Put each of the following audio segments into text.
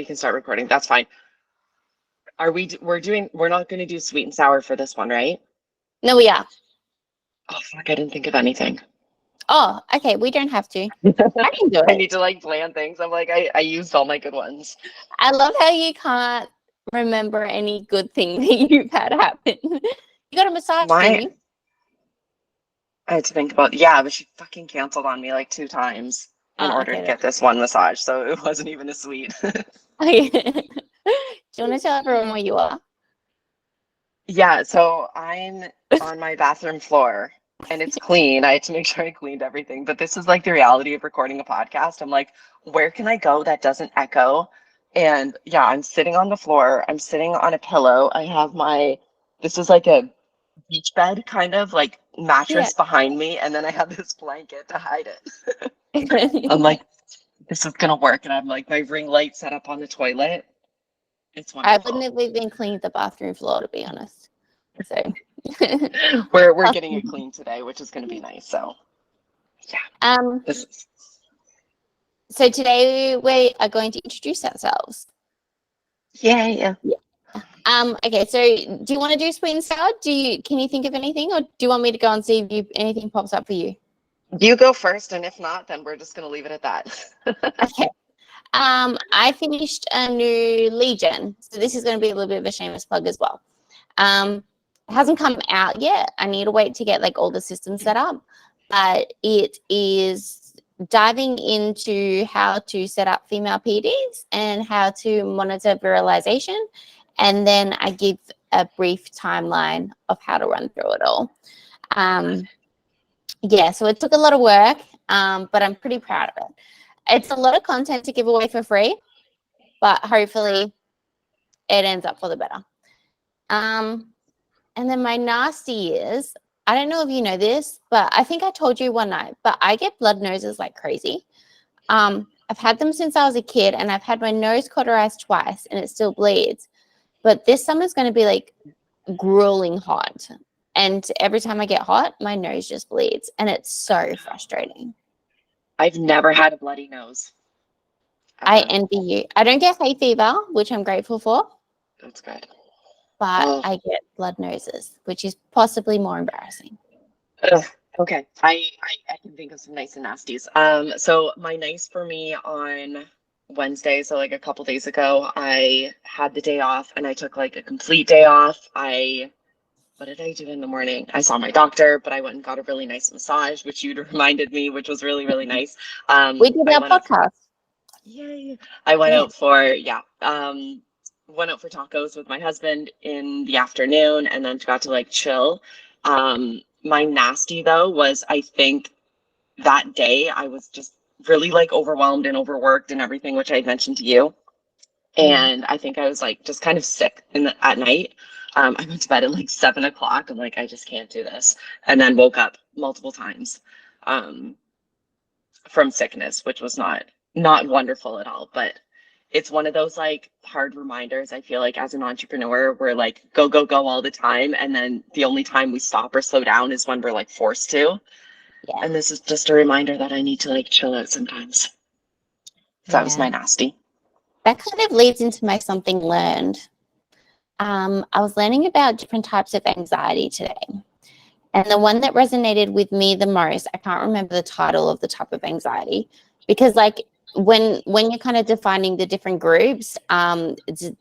We can start recording. That's fine. We're not going to do sweet and sour for this one, right? No, we are. Oh, fuck, I didn't think of anything. Oh, okay. We don't have to. I can do I it. need to like plan things. I'm like, I used all my good ones. I love how you can't remember any good thing that you've had happen. You got a massage, didn't you? I had to think about, yeah, but she fucking canceled on me like 2 times in order to get this one massage, so it wasn't even a sweet. Okay. Do you want to tell everyone where you are? Yeah, so I'm on my bathroom floor and it's clean. I had to make sure I cleaned everything, but this is like the reality of recording a podcast. I'm like, where can I go that doesn't echo? And yeah, I'm sitting on the floor. I'm sitting on a pillow. I have this is like a beach bed kind of like mattress behind me, and then I have this blanket to hide it. I'm like, this is gonna work, and I'm like my ring light set up on the toilet. It's wonderful. I wouldn't have even cleaned the bathroom floor, to be honest. So we're getting it clean today, which is gonna be nice. So yeah. So today we are going to introduce ourselves. Yeah. Okay, so do you want to do sweet and sour? Can you think of anything, or do you want me to go and see if anything pops up for you? You go first, and if not, then we're just gonna leave it at that. Okay. I finished a new Legion, so this is going to be a little bit of a shameless plug as well. It hasn't come out yet. I need to wait to get like all the systems set up, but it is diving into how to set up female PDs and how to monitor virilization. And then I give a brief timeline of how to run through it all. Yeah, so it took a lot of work, but I'm pretty proud of it. It's a lot of content to give away for free, but hopefully it ends up for the better. And then my nasty is, I don't know if you know this, but I think I told you one night, but I get blood noses like crazy. I've had them since I was a kid, and I've had my nose cauterized twice, and it still bleeds. But this summer's going to be like grueling hot. And every time I get hot, my nose just bleeds, and it's so frustrating. I've never had a bloody nose. I envy you. I don't get hay fever, which I'm grateful for. That's good. But I get blood noses, which is possibly more embarrassing. Okay. I can think of some nice and nasties. So my nice for me on Wednesday, so like a couple days ago, I had the day off and I took like a complete day off. What did I do in the morning? I saw my doctor, but I went and got a really nice massage, which you reminded me, which was really, really nice. We did our podcast. Yay. I went out for, went out for tacos with my husband in the afternoon and then got to like chill. My nasty though was, I think that day I was just really like overwhelmed and overworked and everything, which I had mentioned to you. And I think I was like just kind of sick at night. I went to bed at like 7 o'clock. I'm like, I just can't do this. And then woke up multiple times from sickness, which was not wonderful at all. But it's one of those like hard reminders. I feel like as an entrepreneur, we're like go all the time. And then the only time we stop or slow down is when we're like forced to. Yeah. And this is just a reminder that I need to like chill out sometimes. So that was my nasty. That kind of leads into my something learned. I was learning about different types of anxiety today. And the one that resonated with me the most, I can't remember the title of the type of anxiety, because like when you're kind of defining the different groups,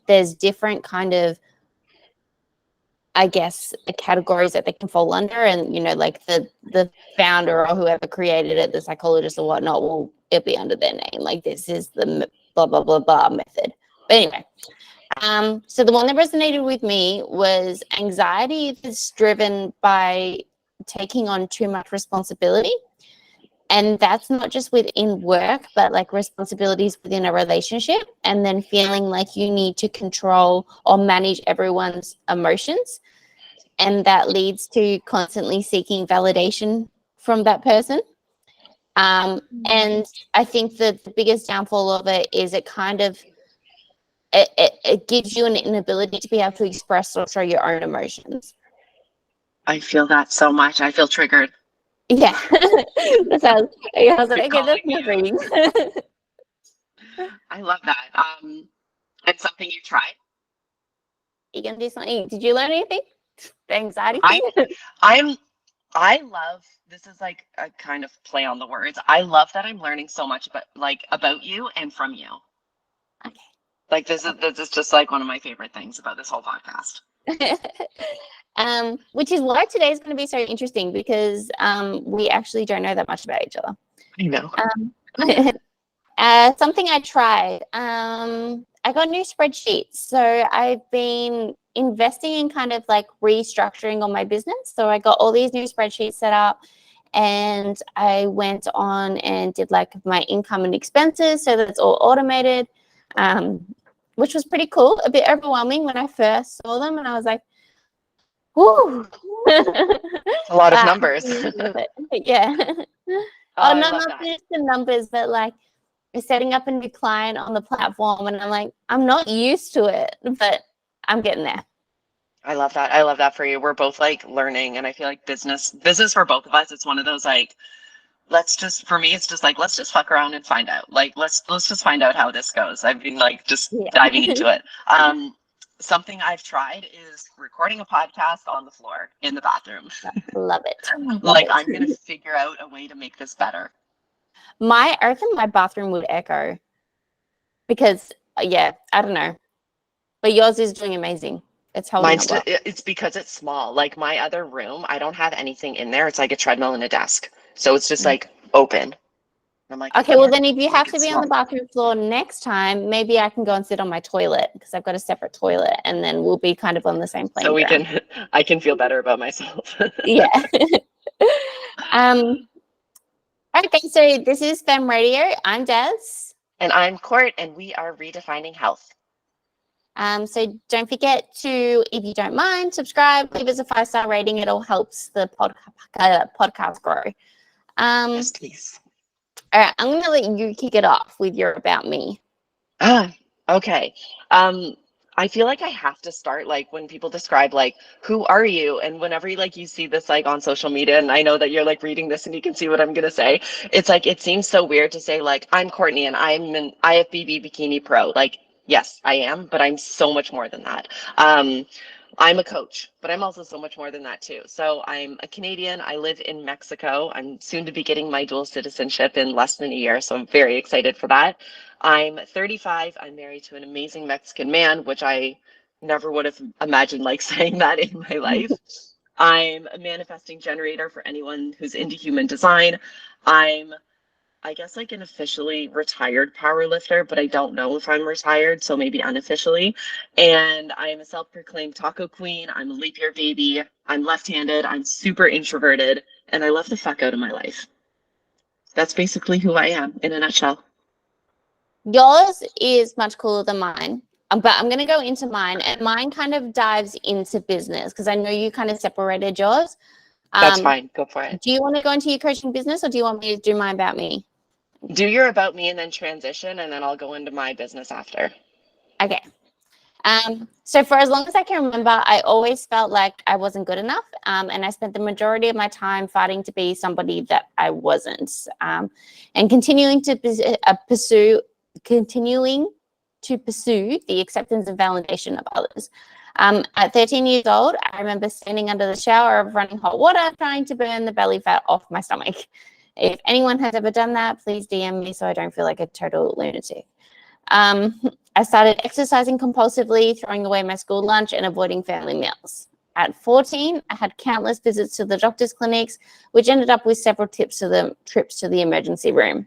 there's different kind of, I guess, categories that they can fall under. And, you know, like the founder or whoever created it, the psychologist or whatnot, will it'll be under their name. Like this is the blah, blah, blah, blah method. But anyway, so the one that resonated with me was anxiety that's driven by taking on too much responsibility. And that's not just within work, but like responsibilities within a relationship, and then feeling like you need to control or manage everyone's emotions. And that leads to constantly seeking validation from that person. And I think that the biggest downfall of it is it kind of, it gives you an inability to be able to express or show your own emotions. I feel that so much. I feel triggered. Yeah. I was like, okay, that's my reading. I love that. It's something you tried? You gonna do something? Did you learn anything? The anxiety I thing? I love, this is like a kind of play on the words. I love that I'm learning so much about you and from you. Okay. Like this is just like one of my favorite things about this whole podcast. Which is why today is going to be so interesting because we actually don't know that much about each other. I know. Something I tried. I got new spreadsheets. So I've been investing in kind of like restructuring on my business. So I got all these new spreadsheets set up and I went on and did like my income and expenses so that it's all automated, which was pretty cool. A bit overwhelming when I first saw them and I was like, whoo. A lot of numbers. Yeah. Oh, No, I love not that. just the numbers, but like setting up a new client on the platform and I'm like, I'm not used to it, but I'm getting there. I love that. I love that for you. We're both like learning, and I feel like business for both of us. It's one of those like, for me, it's just like, let's just fuck around and find out. Like, let's just find out how this goes. I've been like just diving into it. Something I've tried is recording a podcast on the floor in the bathroom. Love it. I'm going to figure out a way to make this better. I reckon my bathroom would echo because, I don't know. But yours is doing amazing. It's holding up well. It's because it's small. Like my other room, I don't have anything in there. It's like a treadmill and a desk. So it's just like open. I'm like, okay, well then if you have to be on the bathroom floor next time, maybe I can go and sit on my toilet because I've got a separate toilet and then we'll be kind of on the same plane. So I can feel better about myself. Yeah. Okay, so this is Femme Radio. I'm Dazz. And I'm Court, and we are redefining health. So don't forget to, if you don't mind, subscribe, leave us a 5-star rating. It all helps the podcast grow. Yes, please. All right, I'm going to let you kick it off with your about me. Okay. I feel like I have to start like when people describe like, who are you? And whenever you see this like on social media, and I know that you're like reading this and you can see what I'm going to say. It's like, it seems so weird to say like, I'm Courtney and I'm an IFBB Bikini Pro. Like, yes, I am, but I'm so much more than that. I'm a coach, but I'm also so much more than that too. So I'm a Canadian. I live in Mexico. I'm soon to be getting my dual citizenship in less than a year. So I'm very excited for that. I'm 35. I'm married to an amazing Mexican man, which I never would have imagined like saying that in my life. I'm a manifesting generator for anyone who's into human design. I'm, I guess, like an officially retired power lifter, but I don't know if I'm retired, so maybe unofficially. And I am a self-proclaimed taco queen. I'm a leap year baby. I'm left-handed. I'm super introverted, and I love the fuck out of my life. That's basically who I am in a nutshell. Yours is much cooler than mine, but I'm going to go into mine, and mine kind of dives into business because I know you kind of separated yours. That's fine. Go for it. Do you want to go into your coaching business or do you want me to do mine about me? Do your about me and then transition, and then I'll go into my business after. Okay. So for as long as I can remember, I always felt like I wasn't good enough. And I spent the majority of my time fighting to be somebody that I wasn't. And continuing to pursue the acceptance and validation of others. At 13 years old, I remember standing under the shower of running hot water, trying to burn the belly fat off my stomach. If anyone has ever done that, please DM me so I don't feel like a total lunatic. I started exercising compulsively, throwing away my school lunch and avoiding family meals. At 14, I had countless visits to the doctor's clinics, which ended up with several trips to the emergency room.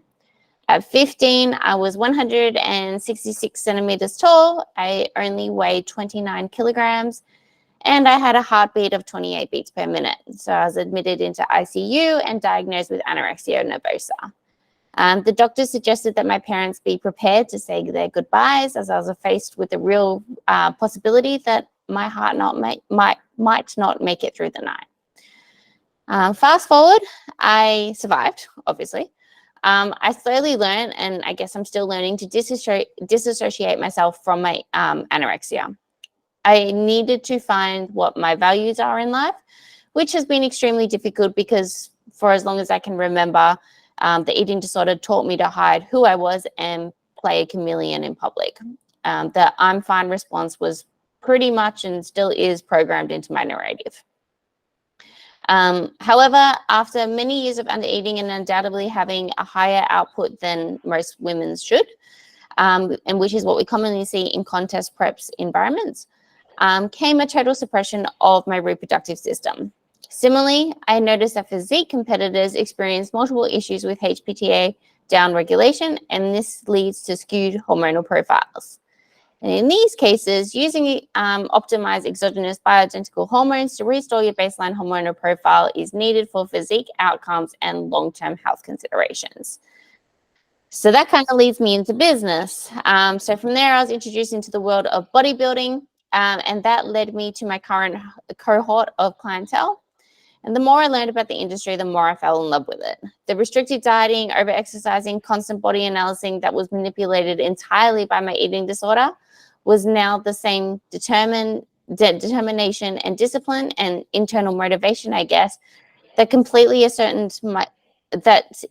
At 15, I was 166 centimeters tall. I only weighed 29 kilograms, and I had a heartbeat of 28 beats per minute. So I was admitted into ICU and diagnosed with anorexia nervosa. The doctor suggested that my parents be prepared to say their goodbyes, as I was faced with the real possibility that my heart might not make it through the night. Fast forward, I survived, obviously. I slowly learned, and I guess I'm still learning, to disassociate myself from my anorexia. I needed to find what my values are in life, which has been extremely difficult because for as long as I can remember, the eating disorder taught me to hide who I was and play a chameleon in public. The I'm fine response was pretty much and still is programmed into my narrative. However, after many years of under-eating and undoubtedly having a higher output than most women should, and which is what we commonly see in contest preps environments, came a total suppression of my reproductive system. Similarly, I noticed that physique competitors experience multiple issues with HPTA downregulation, and this leads to skewed hormonal profiles. And in these cases, using optimized exogenous bioidentical hormones to restore your baseline hormonal profile is needed for physique outcomes and long-term health considerations. So that kind of leads me into business. So from there, I was introduced into the world of bodybuilding, and that led me to my current cohort of clientele. And the more I learned about the industry, the more I fell in love with it. The restrictive dieting, over-exercising, constant body analyzing that was manipulated entirely by my eating disorder was now the same determination and discipline and internal motivation, I guess, that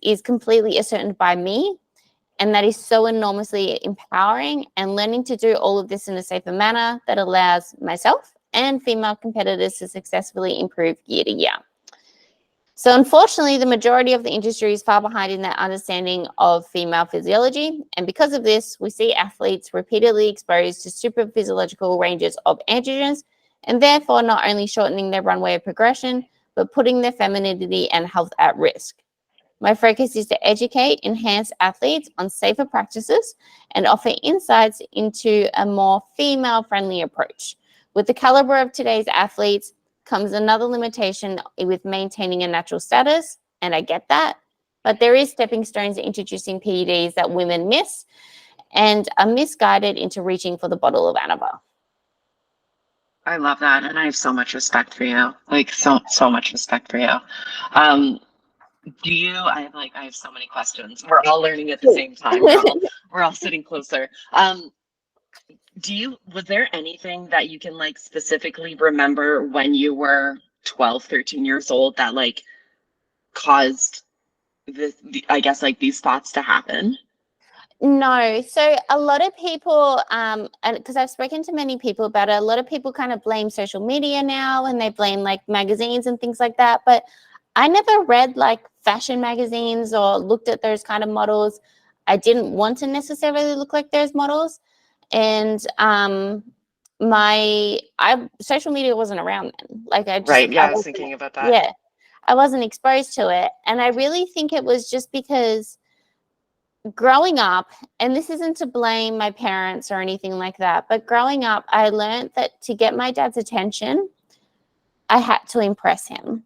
is completely ascertained by me, and that is so enormously empowering, and learning to do all of this in a safer manner that allows myself and female competitors to successfully improve year to year. So unfortunately, the majority of the industry is far behind in that understanding of female physiology. And because of this, we see athletes repeatedly exposed to super physiological ranges of androgens, and therefore not only shortening their runway of progression, but putting their femininity and health at risk. My focus is to educate, enhance athletes on safer practices, and offer insights into a more female-friendly approach. With the caliber of today's athletes comes another limitation with maintaining a natural status, and I get that, but there is stepping stones introducing PEDs that women miss and are misguided into reaching for the bottle of Anavar. I love that, and I have so much respect for you. Like so much respect for you. I have so many questions. We're all learning at the same time. We're all sitting closer. Was there anything that you can like specifically remember when you were 12, 13 years old that like caused these thoughts to happen? No. So a lot of people, and because I've spoken to many people about it, a lot of people kind of blame social media now, and they blame like magazines and things like that. But I never read like fashion magazines or looked at those kind of models. I didn't want to necessarily look like those models. And social media wasn't around then. Like I was thinking about that. Yeah, I wasn't exposed to it. And I really think it was just because growing up, and this isn't to blame my parents or anything like that, but growing up, I learned that to get my dad's attention, I had to impress him.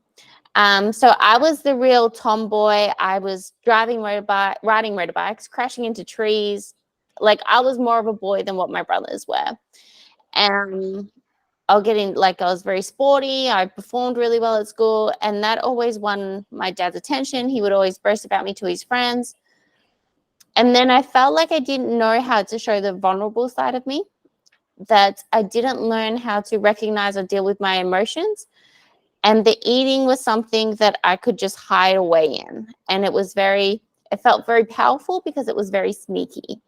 So I was the real tomboy. I was riding motorbikes, crashing into trees. Like I was more of a boy than what my brothers were. And I was very sporty. I performed really well at school, and that always won my dad's attention. He would always boast about me to his friends. And then I felt like I didn't know how to show the vulnerable side of me, that I didn't learn how to recognize or deal with my emotions. And the eating was something that I could just hide away in. And it felt very powerful because it was very sneaky.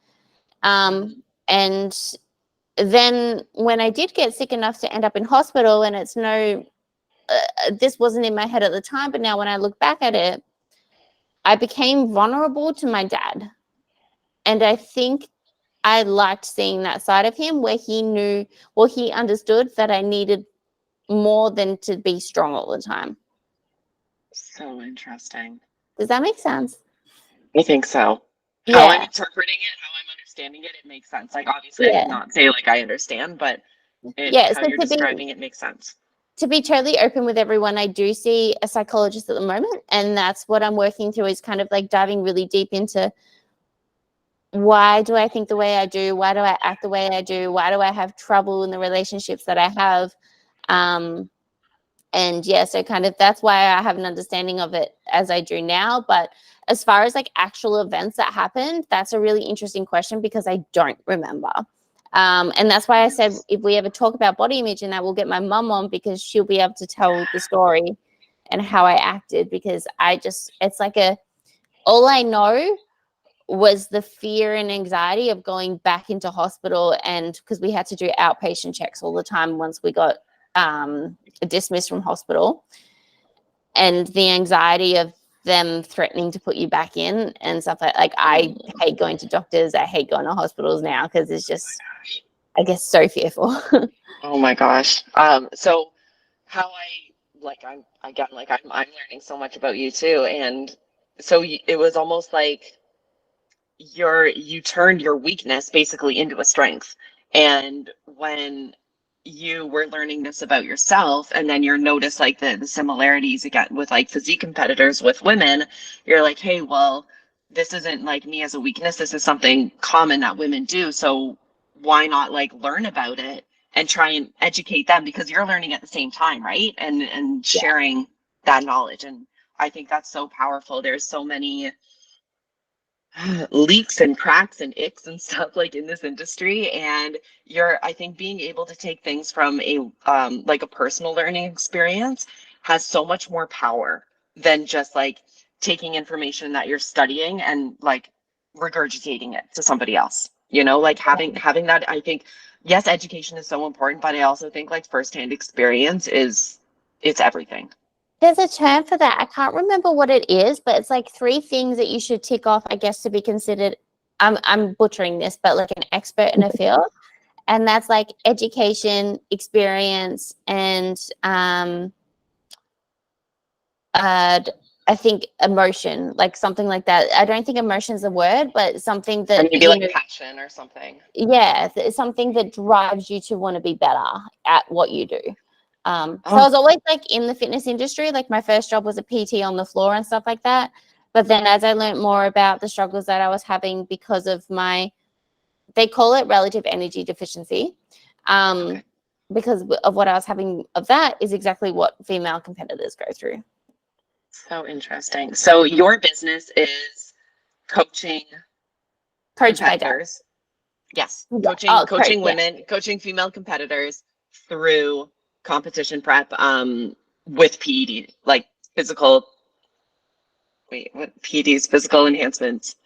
And then when I did get sick enough to end up in hospital, and this wasn't in my head at the time, but now when I look back at it, I became vulnerable to my dad. And I think I liked seeing that side of him where he understood that I needed more than to be strong all the time. So interesting. Does that make sense? I think so. Yeah. How I'm interpreting it, how I'm understanding it, it makes sense. Like obviously I cannot say like I understand, but how you're describing it makes sense. To be totally open with everyone, I do see a psychologist at the moment, and that's what I'm working through, is kind of like diving really deep into why do I think the way I do? Why do I act the way I do? Why do I have trouble in the relationships that I have? And yeah, so kind of that's why I have an understanding of it as I do now. But as far as like actual events that happened, that's a really interesting question because I don't remember. And that's why I said if we ever talk about body image and that, we'll get my mum on, because she'll be able to tell the story and how I acted, because it's like all I know was the fear and anxiety of going back into hospital, and because we had to do outpatient checks all the time once we got dismissed from hospital, and the anxiety of them threatening to put you back in and stuff like I hate going to doctors. I hate going to hospitals now because it's just, I guess, so fearful. Oh my gosh. So how I'm learning so much about you too. And so it was almost like you turned your weakness basically into a strength. And when you were learning this about yourself, and then you're notice like the similarities again with like physique competitors with women, you're like, hey, well, this isn't like me as a weakness. This is something common that women do. So why not like learn about it and try and educate them, because you're learning at the same time, right? And sharing that knowledge. And I think that's so powerful. There's so many leaks and cracks and icks and stuff like in this industry, and I think being able to take things from a like a personal learning experience has so much more power than just like taking information that you're studying and like regurgitating it to somebody else, like having that. I think, yes, education is so important, but I also think like firsthand experience it's everything. There's a term for that. I can't remember what it is, but it's like 3 things that you should tick off, I guess, to be considered, I'm butchering this, but like an expert in a field. And that's like education, experience, and I think emotion, like something like that. I don't think emotion is a word, but something that, or maybe like passion or something. Yeah, it's something that drives you to want to be better at what you do. So I was always like in the fitness industry. Like my first job was a PT on the floor and stuff like that. But then as I learned more about the struggles that I was having because of they call it relative energy deficiency. Because of what I was having of that is exactly what female competitors go through. So interesting. So your business is coaching competitors. Yes. Coaching women, coaching female competitors through competition prep with PED, like physical enhancements.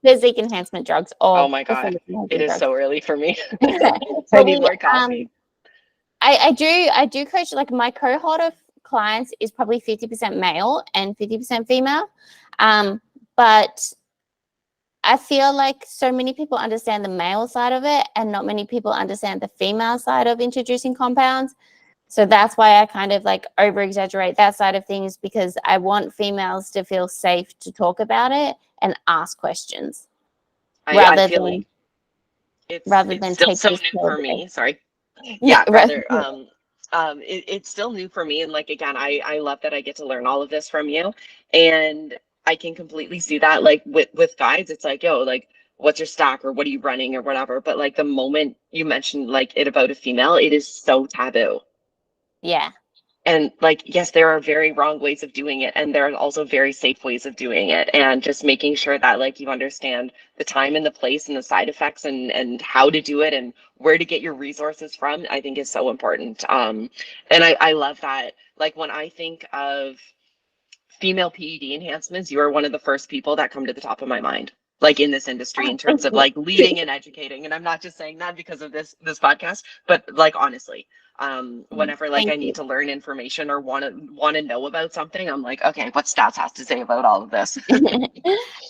Physique enhancement drugs. Oh my God. It is so early for me. I need more coffee. I do coach, like my cohort of clients is probably 50% male and 50% female. But I feel like so many people understand the male side of it and not many people understand the female side of introducing compounds. So that's why I kind of like over exaggerate that side of things, because I want females to feel safe to talk about it and ask questions I feel like it's still so new for me. Sorry. Yeah, rather. It's still new for me. And like, again, I love that I get to learn all of this from you. And I can completely see that, like with guides, it's like, yo, like, what's your stack or what are you running or whatever. But like the moment you mentioned like it about a female, it is so taboo. Yeah. And like, yes, there are very wrong ways of doing it. And there are also very safe ways of doing it. And just making sure that like you understand the time and the place and the side effects and how to do it and where to get your resources from, I think is so important. And I love that. Like when I think of female PED enhancements, you are one of the first people that come to the top of my mind, like in this industry in terms of like leading and educating. And I'm not just saying that because of this podcast, but like honestly, whenever like I need to learn information or want to know about something, I'm like, okay, what Stats has to say about all of this.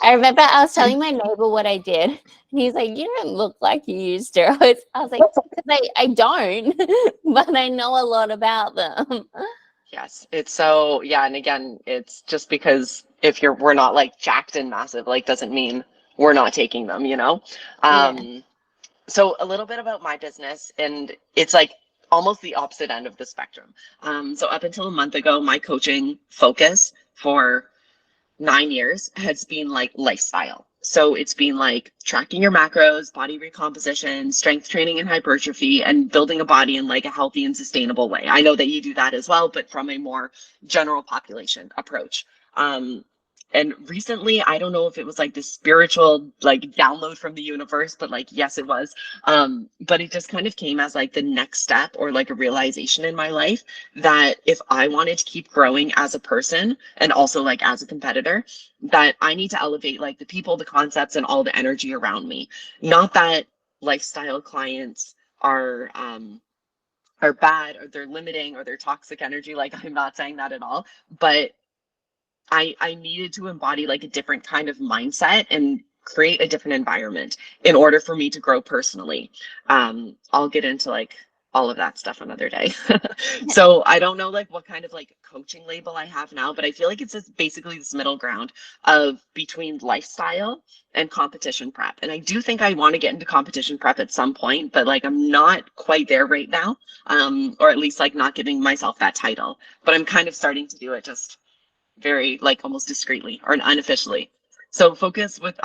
I remember I was telling my neighbor what I did, and he's like, you don't look like you use steroids. I was like, because I don't, but I know a lot about them. Yes, it's so, yeah. And again, it's just because if we're not like jacked and massive, like doesn't mean we're not taking them, So a little bit about my business, and it's like almost the opposite end of the spectrum. So up until a month ago, my coaching focus for 9 years has been like lifestyle. So it's been like tracking your macros, body recomposition, strength training and hypertrophy, and building a body in like a healthy and sustainable way. I know that you do that as well, but from a more general population approach. And recently, I don't know if it was like this spiritual like download from the universe, but like yes, it was. But it just kind of came as like the next step or like a realization in my life that if I wanted to keep growing as a person and also like as a competitor, that I need to elevate like the people, the concepts, and all the energy around me. Not that lifestyle clients are bad or they're limiting or they're toxic energy. Like I'm not saying that at all, but I needed to embody like a different kind of mindset and create a different environment in order for me to grow personally. I'll get into like all of that stuff another day. So I don't know like what kind of like coaching label I have now, but I feel like it's just basically this middle ground of between lifestyle and competition prep. And I do think I want to get into competition prep at some point, but like I'm not quite there right now. Or at least like not giving myself that title, but I'm kind of starting to do it just very like almost discreetly or unofficially. So focus with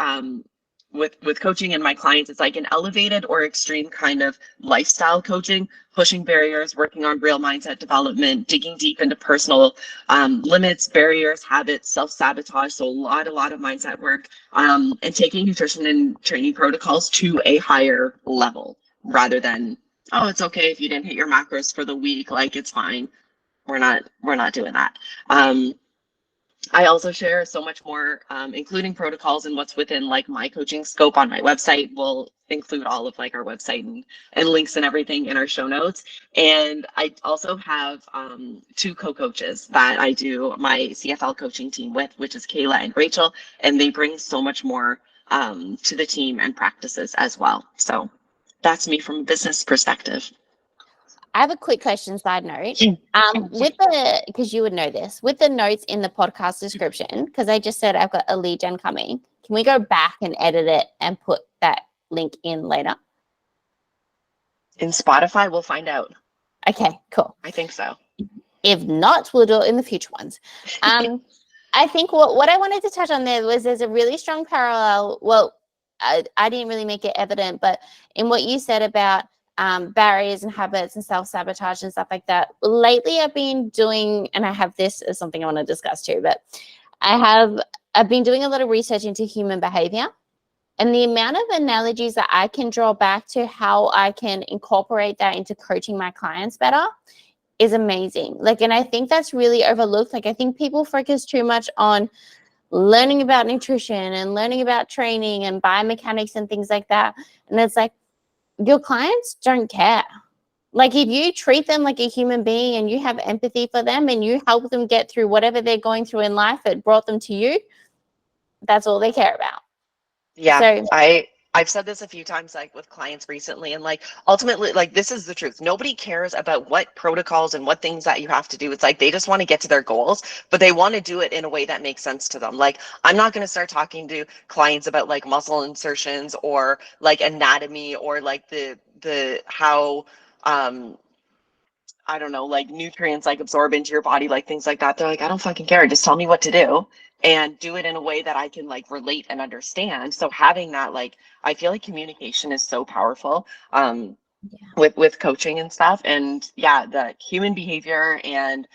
coaching and my clients, it's like an elevated or extreme kind of lifestyle coaching, pushing barriers, working on real mindset development, digging deep into personal limits, barriers, habits, self-sabotage. So a lot of mindset work, and taking nutrition and training protocols to a higher level rather than, oh, it's okay if you didn't hit your macros for the week, like it's fine. We're not doing that. I also share so much more, including protocols and what's within like my coaching scope on my website. We'll include all of like our website and links and everything in our show notes. And I also have two co-coaches that I do my CFL coaching team with, which is Kayla and Rachel, and they bring so much more to the team and practices as well. So that's me from a business perspective. I have a quick question, side note. Because you would know this, with the notes in the podcast description, because I just said I've got a lead gen coming. Can we go back and edit it and put that link in later? In Spotify, we'll find out. Okay, cool. I think so. If not, we'll do it in the future ones. I think what I wanted to touch on there was there's a really strong parallel. Well, I didn't really make it evident, but in what you said about barriers and habits and self-sabotage and stuff like that. Lately, I've been doing, and I have this as something I want to discuss too, but I've been doing a lot of research into human behavior, and the amount of analogies that I can draw back to how I can incorporate that into coaching my clients better is amazing. Like, and I think that's really overlooked. Like, I think people focus too much on learning about nutrition and learning about training and biomechanics and things like that. And it's like, your clients don't care. Like if you treat them like a human being and you have empathy for them and you help them get through whatever they're going through in life that brought them to you, that's all they care about. Yeah, so, I've said this a few times like with clients recently, and like ultimately like this is the truth. Nobody cares about what protocols and what things that you have to do. It's like they just want to get to their goals, but they want to do it in a way that makes sense to them. Like I'm not going to start talking to clients about like muscle insertions or like anatomy or like the how I don't know, like nutrients like absorb into your body, like things like that. They're like, I don't fucking care. Just tell me what to do and do it in a way that I can like relate and understand. So having that, like, I feel like communication is so powerful with coaching and stuff. And yeah, the human behavior and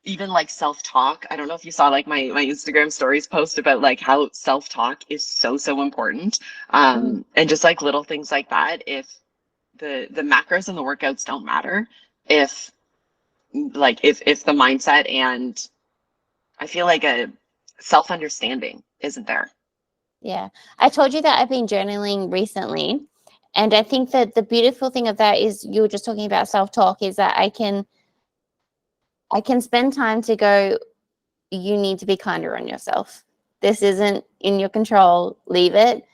even like self-talk. I don't know if you saw like my Instagram stories post about like how self-talk is so important. And just like little things like that. If the macros and the workouts don't matter, if the mindset and I feel like a self-understanding isn't there. Yeah. I told you that I've been journaling recently. And I think that the beautiful thing of that is you were just talking about self-talk is that I can spend time to go, you need to be kinder on yourself. This isn't in your control. Leave it.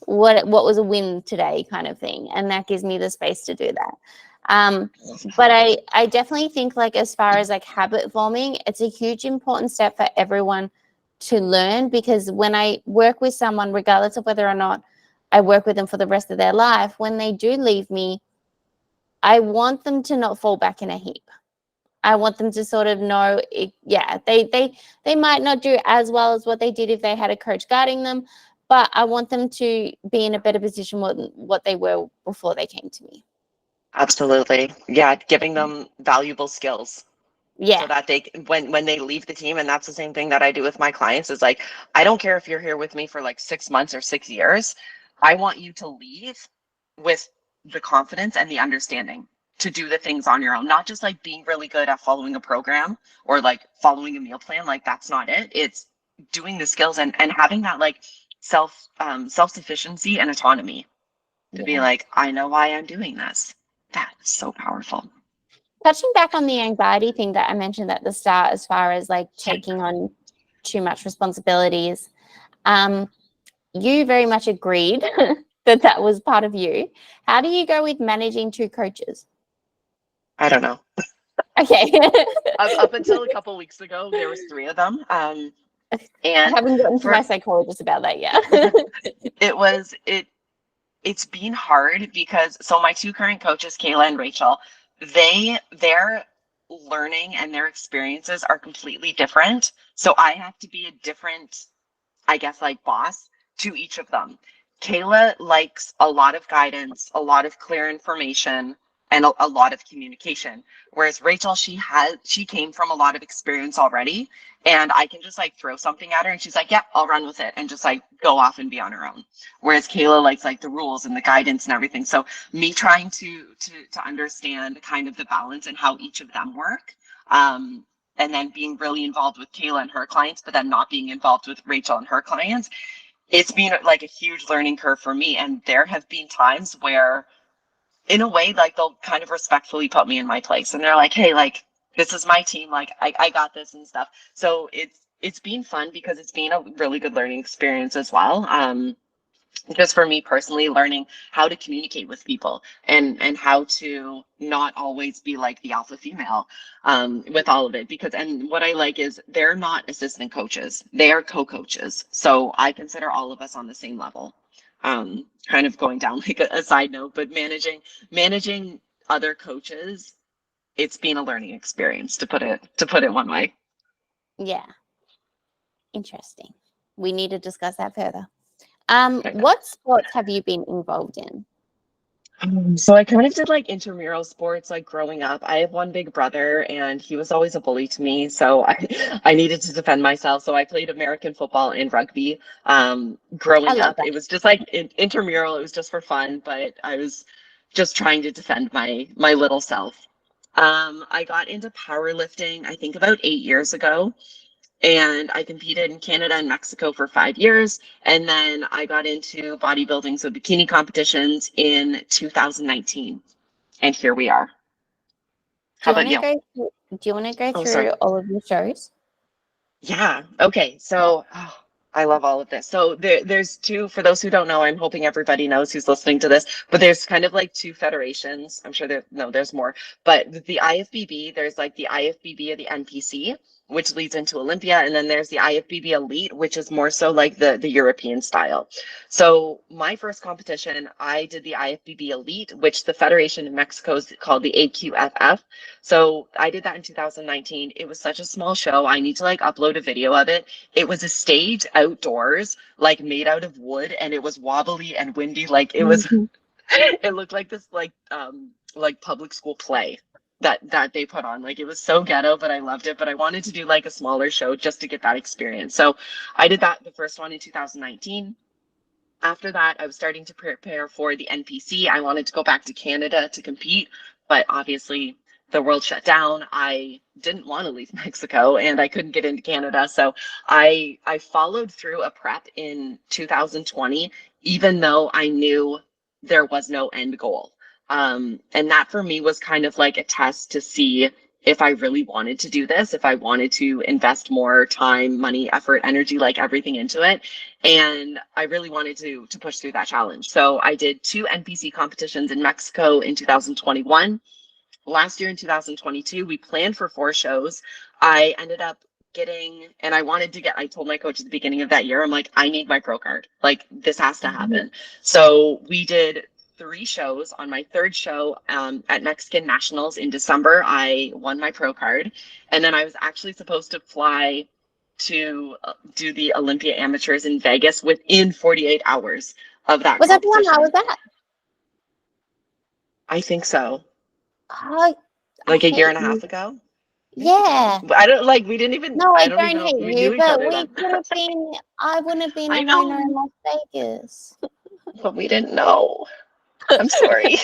What was a win today kind of thing. And that gives me the space to do that. But I definitely think like as far as like habit forming, it's a huge important step for everyone to learn, because when I work with someone, regardless of whether or not I work with them for the rest of their life, when they do leave me, I want them to not fall back in a heap. I want them to sort of know, they might not do as well as what they did if they had a coach guiding them, but I want them to be in a better position than what they were before they came to me. Absolutely. Yeah, giving them valuable skills. Yeah. so that they when they leave the team. And that's the same thing that I do with my clients, is like, I don't care if you're here with me for like 6 months or 6 years. I want you to leave with the confidence and the understanding to do the things on your own, not just like being really good at following a program or like following a meal plan. Like, that's not it. It's doing the skills and having that like self-sufficiency and autonomy to be Yeah. like, I know why I'm doing this. That is so powerful. Touching back on the anxiety thing that I mentioned at the start, as far as like taking on too much responsibilities, you very much agreed that was part of you. How do you go with managing two coaches? I don't know. Okay. Up until a couple weeks ago, there was 3 of them. I And haven't gotten to my psychologist about that yet. it's been hard because, so my 2 current coaches, Kayla and Rachel, their learning and their experiences are completely different. So I have to be a different, I guess, like, boss to each of them. Kayla likes a lot of guidance, a lot of clear information, and a lot of communication. Whereas Rachel, she came from a lot of experience already, and I can just like throw something at her and she's like, yeah, I'll run with it, and just like go off and be on her own. Whereas Kayla likes like the rules and the guidance and everything. So me trying to understand kind of the balance and how each of them work. And then being really involved with Kayla and her clients, but then not being involved with Rachel and her clients. It's been like a huge learning curve for me. And there have been times where, in a way, like, they'll kind of respectfully put me in my place. And they're like, hey, like, this is my team. Like, I got this and stuff. So it's been fun because it's been a really good learning experience as well. Just for me personally, learning how to communicate with people and how to not always be like the alpha female with all of it. Because, and what I like is they're not assistant coaches, they are co-coaches. So I consider all of us on the same level. Kind of going down like a side note, but managing other coaches, it's been a learning experience, to put it one way. Yeah. Interesting. We need to discuss that further. Okay. What sports have you been involved in? So I kind of did like intramural sports like growing up. I have one big brother and he was always a bully to me. So I needed to defend myself. So I played American football and rugby growing up. that. It was just like intramural. It was just for fun, but I was just trying to defend my little self. I got into powerlifting, I think about 8 years ago. And I competed in Canada and Mexico for 5 years. And then I got into bodybuilding, so bikini competitions, in 2019. And here we are. How about you? Do you want to go Oh, through sorry. all of your shows? Yeah. Okay. So I love all of this. So there's 2, for those who don't know, I'm hoping everybody knows who's listening to this, but there's kind of like 2 federations. I'm sure there's more, but the IFBB, there's like the IFBB of the NPC, which leads into Olympia. And then there's the IFBB Elite, which is more so like the European style. So my first competition, I did the IFBB Elite, which the Federation in Mexico is called the AQFF. So I did that in 2019. It was such a small show. I need to like upload a video of it. It was a stage outdoors, like made out of wood, and it was wobbly and windy. Like it was, it looked like this like public school play that they put on. Like, it was so ghetto, but I loved it. But I wanted to do like a smaller show just to get that experience. So I did that, the first one, in 2019. After that, I was starting to prepare for the NPC. I wanted to go back to Canada to compete, but obviously the world shut down. I didn't want to leave Mexico and I couldn't get into Canada. So I followed through a prep in 2020, even though I knew there was no end goal. And that for me was kind of like a test to see if I really wanted to do this, if I wanted to invest more time, money, effort, energy, like everything into it. And I really wanted to push through that challenge. So I did 2 NPC competitions in Mexico in 2021. Last year in 2022, we planned for 4 shows. I ended up getting, and I told my coach at the beginning of that year, I'm like, I need my pro card. Like, this has to happen. So we did 3 shows. On my 3rd show at Mexican Nationals in December, I won my pro card. And then I was actually supposed to fly to do the Olympia Amateurs in Vegas within 48 hours of that competition. Was that the one I was at? I think so. Oh, Like a year and a half ago. Yeah. I don't like, we didn't even, No, I I don't even don't know if hate we you, knew each but other we then. could have been, I wouldn't have been I a winner in know, Las Vegas. but we didn't know. I'm sorry.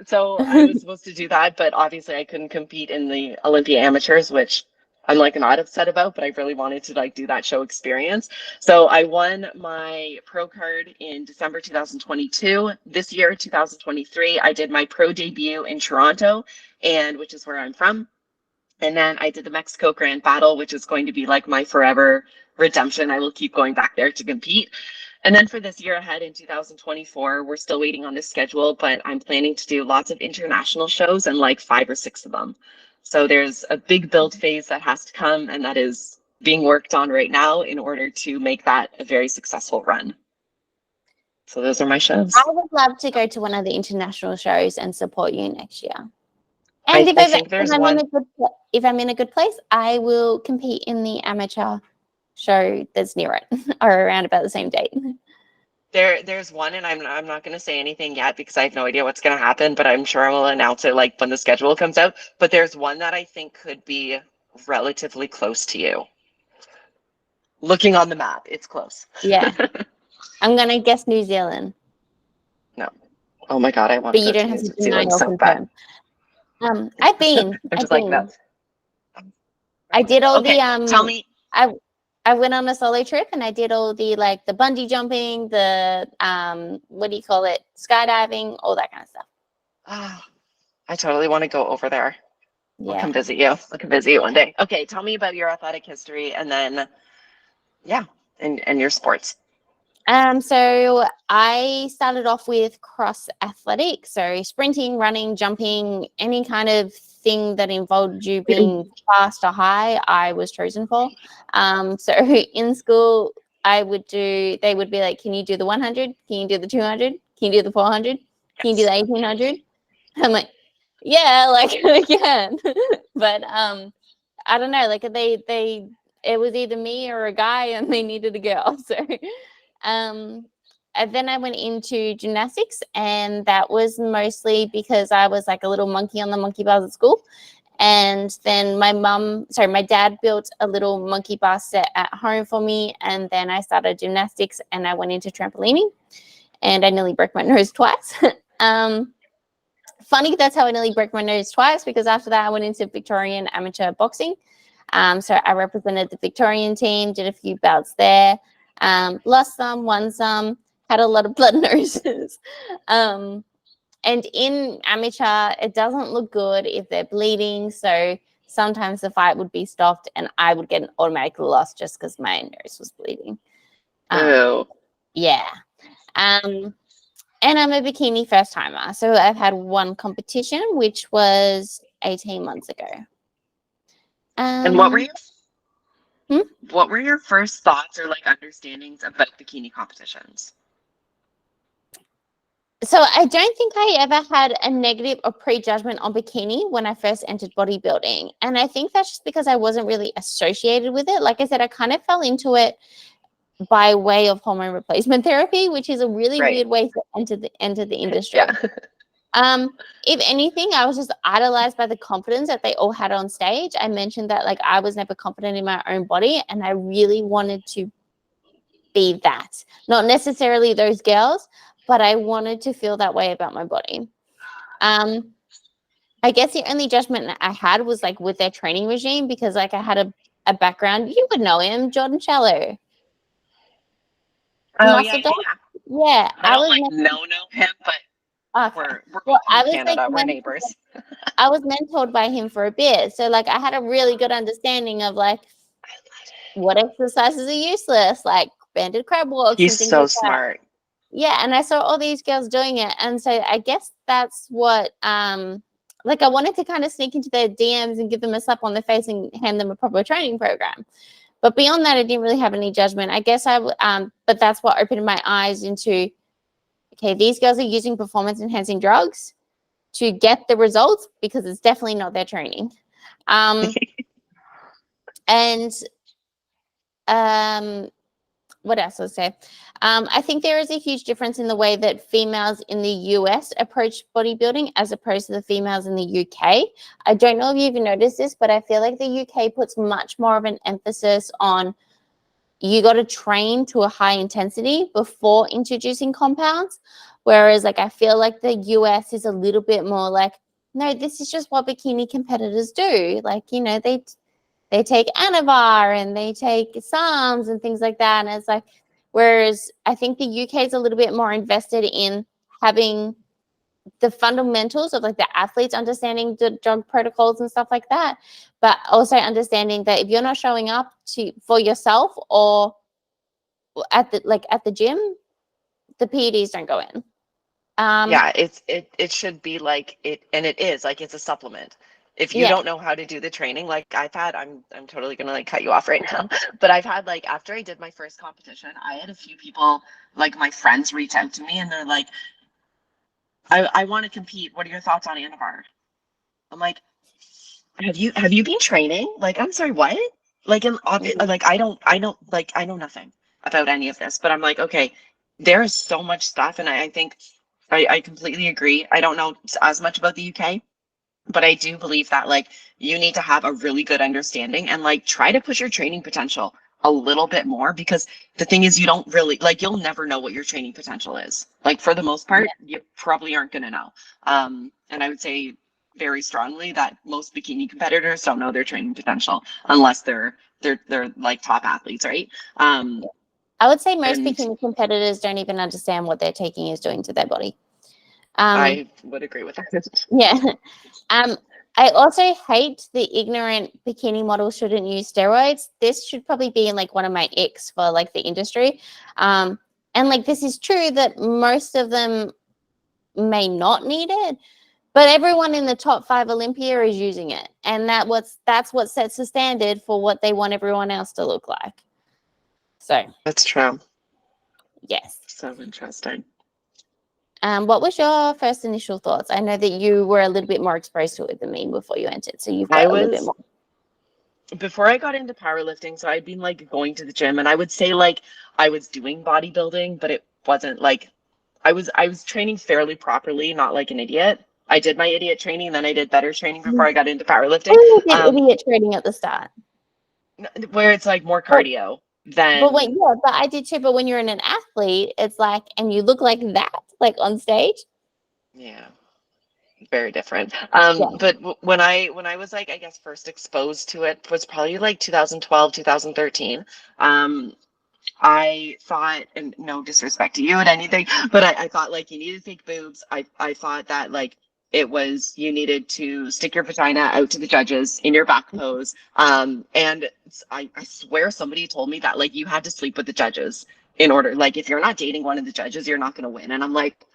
So I was supposed to do that, but obviously I couldn't compete in the Olympia amateurs, which I'm like not upset about, but I really wanted to like do that show experience. So I won my pro card in December 2022. This year, 2023, I did my pro debut in Toronto, and which is where I'm from. And then I did the Mexico Grand Battle, which is going to be like my forever redemption. I will keep going back there to compete. And then for this year ahead in 2024, we're still waiting on this schedule, but I'm planning to do lots of international shows and like 5 or 6 of them. So there's a big build phase that has to come, and that is being worked on right now in order to make that a very successful run. So those are my shows. I would love to go to one of the international shows and support you next year. And I think there's one. if I'm in a good place, I will compete in the amateur show that's near it or around about the same date. There's one, and I'm not going to say anything yet because I have no idea what's going to happen, but I'm sure I will announce it like when the schedule comes out. But there's one that I think could be relatively close to you. Looking on the map, it's close. Yeah. I'm going to guess New Zealand. No. Oh my God, I want But to you go don't to have New to deny Zealand or so bad. confirm. I've been. I'm just like, no. I did all Okay, tell me. I went on a solo trip and I did all the like the bungee jumping, the what do you call it? Skydiving, all that kind of stuff. Oh, I totally want to go over there. I'll Yeah. come visit you. I'll come visit you one day. Okay, tell me about your athletic history and then and your sports. So I started off with cross athletics, so sprinting, running, jumping, any kind of thing that involved you being fast or high, I was chosen for. So in school, they would be like, can you do the 100? Can you do the 200? Can you do the 400? Can you do the 1800? I'm like, yeah, like I can. But I don't know, like it was either me or a guy and they needed a girl. So and then I went into gymnastics, and that was mostly because I was like a little monkey on the monkey bars at school. And then my dad built a little monkey bar set at home for me. And then I started gymnastics and I went into trampolining, and I nearly broke my nose twice. Funny, that's how I nearly broke my nose twice, because after that I went into Victorian amateur boxing. So I represented the Victorian team, did a few bouts there, lost some, won some, had a lot of blood noses. And in amateur, it doesn't look good if they're bleeding. So sometimes the fight would be stopped and I would get an automatic loss just because my nose was bleeding. Ew. Yeah. And I'm a bikini first timer. So I've had one competition, which was 18 months ago. And what were your first thoughts or like understandings about bikini competitions? So I don't think I ever had a negative or prejudgment on bikini when I first entered bodybuilding. And I think that's just because I wasn't really associated with it. Like I said, I kind of fell into it by way of hormone replacement therapy, which is a really weird way to enter the industry. Yeah. If anything, I was just idolized by the confidence that they all had on stage. I mentioned that like I was never confident in my own body, and I really wanted to be that. Not necessarily those girls, but I wanted to feel that way about my body. I guess the only judgment I had was like with their training regime, because like I had a background. You would know him, Jordan Shallow. Oh Muscle Dog? yeah. Yeah, I don't know him, but we're both from Canada. We're neighbors. I was mentored by him for a bit, so like I had a really good understanding of like what exercises are useless, like banded crab walks. He's and things so like smart. That. Yeah, and I saw all these girls doing it, and so I guess that's what like I wanted to kind of sneak into their DMs and give them a slap on the face and hand them a proper training program. But beyond that, I didn't really have any judgment. I guess but that's what opened my eyes into, okay, these girls are using performance enhancing drugs to get the results, because it's definitely not their training. And what else I'll say? I think there is a huge difference in the way that females in the US approach bodybuilding as opposed to the females in the UK. I don't know if you've noticed this, but I feel like the UK puts much more of an emphasis on you got to train to a high intensity before introducing compounds. Whereas like, I feel like the US is a little bit more like, no, this is just what bikini competitors do. Like, you know, they take Anavar and they take SARMs and things like that. And it's like, whereas I think the UK is a little bit more invested in having the fundamentals of like the athletes understanding the drug protocols and stuff like that, but also understanding that if you're not showing up for yourself or at the gym, the PEDs don't go in. Yeah, it should be like it, and it is like it's a supplement. If you don't know how to do the training, like I'm totally gonna like cut you off right now, but I've had like after I did my first competition, I had a few people like my friends reach out to me and they're like, I want to compete. What are your thoughts on Anavar? I'm like, have you been training? Like, I'm sorry, what? Like, like I know nothing about any of this, but I'm like, okay, there is so much stuff, and I think I completely agree. I don't know as much about the UK, but I do believe that like you need to have a really good understanding and like try to push your training potential a little bit more, because the thing is you don't really like, you'll never know what your training potential is. Like for the most part, you probably aren't going to know. And I would say very strongly that most bikini competitors don't know their training potential unless they're like top athletes, right? I would say most bikini competitors don't even understand what their taking is doing to their body. I would agree with that. Yeah. I also hate the ignorant bikini models shouldn't use steroids. This should probably be in like one of my icks for like the industry. And like, this is true that most of them may not need it, but everyone in the top 5 Olympia is using it. And that's what sets the standard for what they want everyone else to look like. So that's true. Yes. So interesting. What was your first initial thoughts? I know that you were a little bit more exposed to it than me before you entered, so you've got a little bit more. Before I got into powerlifting, so I'd been like going to the gym, and I would say like I was doing bodybuilding, but it wasn't like I was training fairly properly, not like an idiot. I did my idiot training, then I did better training before I got into powerlifting. You did idiot training at the start, where it's like more cardio than. But I did too. But when you're an athlete, it's like, and you look like that, like on stage. Yeah, very different. But when I was like, I guess first exposed to it was probably like 2012, 2013. I thought, and no disrespect to you and anything, but I thought like you needed fake boobs. I thought that like it was, you needed to stick your vagina out to the judges in your back pose. And I swear somebody told me that like you had to sleep with the judges in order, like if you're not dating one of the judges, you're not going to win. And I'm like,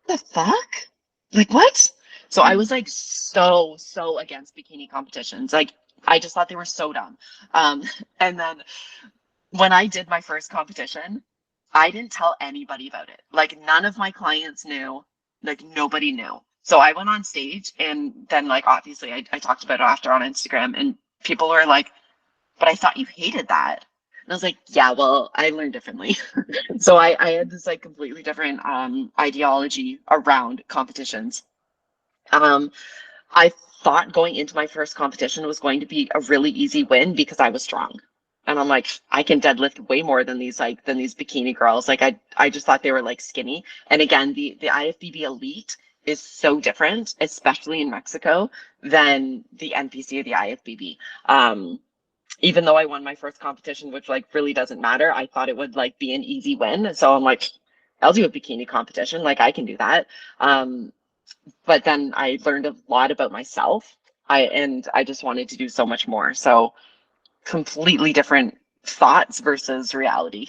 the fuck? Like what? So I was like so against bikini competitions. Like I just thought they were so dumb. And then when I did my first competition, I didn't tell anybody about it. Like none of my clients knew, like nobody knew. So I went on stage, and then like obviously I talked about it after on Instagram, and people were like, but I thought you hated that. And I was like, yeah, well, I learned differently. So I had this like completely different ideology around competitions. I thought going into my first competition was going to be a really easy win because I was strong. And I'm like, I can deadlift way more than these bikini girls. Like I just thought they were like skinny. And again, the IFBB elite is so different, especially in Mexico, than the NPC or the IFBB. Even though I won my first competition, which like really doesn't matter, I thought it would like be an easy win. So I'm like, I'll do a bikini competition. Like I can do that. But then I learned a lot about myself. I just wanted to do so much more. So completely different thoughts versus reality.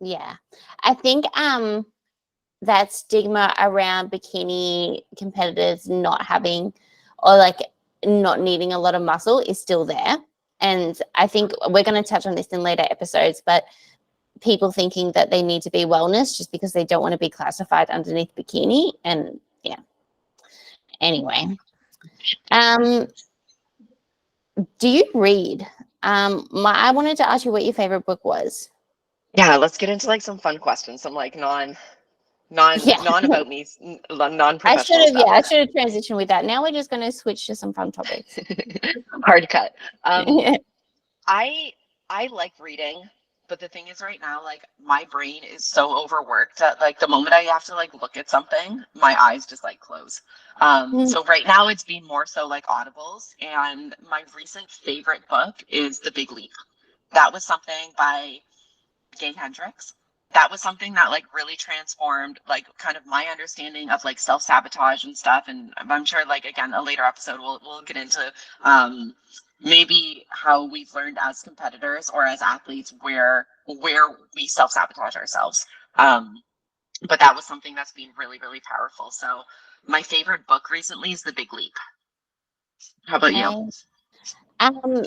Yeah. I think that stigma around bikini competitors not having or like not needing a lot of muscle is still there. And I think we're going to touch on this in later episodes, but people thinking that they need to be wellness just because they don't want to be classified underneath bikini. And yeah. Anyway, do you read? I wanted to ask you what your favorite book was. Yeah, let's get into like some fun questions, some like Yeah. non about me, I should non-professional have, yeah, stuff. I should have transitioned with that. Now we're just going to switch to some fun topics. Hard cut. Um, Yeah. I I like reading, but the thing is right now, like my brain is so overworked that like the moment I have to like look at something, my eyes just like close. So right now it's been more so like audibles, and my recent favorite book is The Big Leap. That was something by Gay Hendricks. That was something that like really transformed like kind of my understanding of like self-sabotage and stuff. And I'm sure like again a later episode we'll get into um maybe how we've learned as competitors or as athletes where we self-sabotage ourselves. But that was something that's been really, really powerful. So my favorite book recently is The Big Leap. How about you? Nice. Um,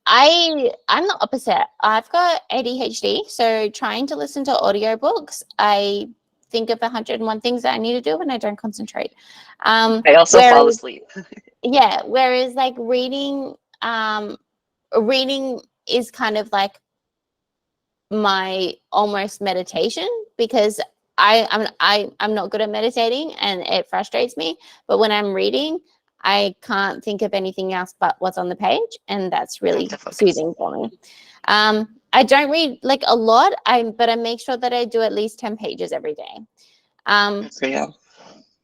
I'm the opposite. I've got ADHD, so trying to listen to audiobooks, I think of 101 things that I need to do and I don't concentrate. I also fall Whereas, asleep. yeah, whereas like reading is kind of like my almost meditation because I'm not good at meditating and it frustrates me. But when I'm reading, I can't think of anything else but what's on the page, and that's You have really to focus. soothing for me. I don't read like a lot, but I make sure that I do at least 10 pages every day. Good for you.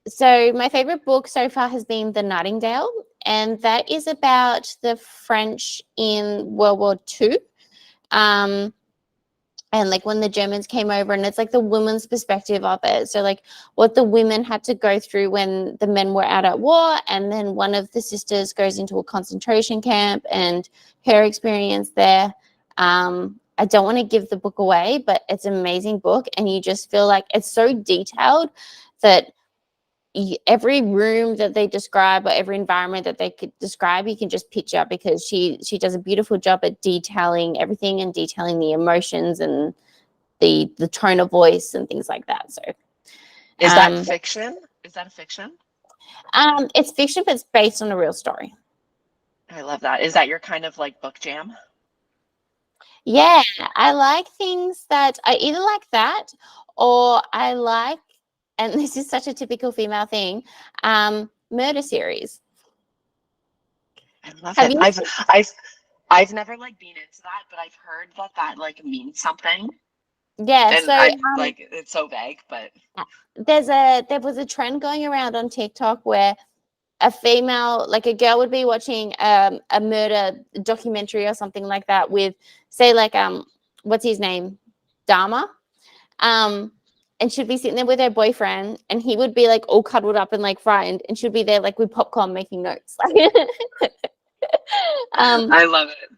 So my favorite book so far has been The Nightingale, and that is about the French in World War II. And like when the Germans came over, and it's like the women's perspective of it. So like what the women had to go through when the men were out at war, and then one of the sisters goes into a concentration camp and her experience there. I don't want to give the book away, but it's an amazing book, and you just feel like it's so detailed that every room that they describe or every environment that they could describe, you can just picture, because she does a beautiful job at detailing everything and detailing the emotions and the tone of voice and things like that. So Is that fiction? Is that a fiction? it's fiction, but it's based on a real story. I love that. Is that your kind of like book jam? Yeah, I like things that I either like that, or I like, and this is such a typical female thing, murder series. I love Have it. you I've never like been into that, but I've heard that like means something. Yeah, And so I like it's so vague, but there was a trend going around on TikTok where a female, like a girl, would be watching a murder documentary or something like that with, say, like what's his name, Dharma, and she'd be sitting there with her boyfriend, and he would be like all cuddled up and like frightened, and she'd be there like with popcorn making notes. I love it.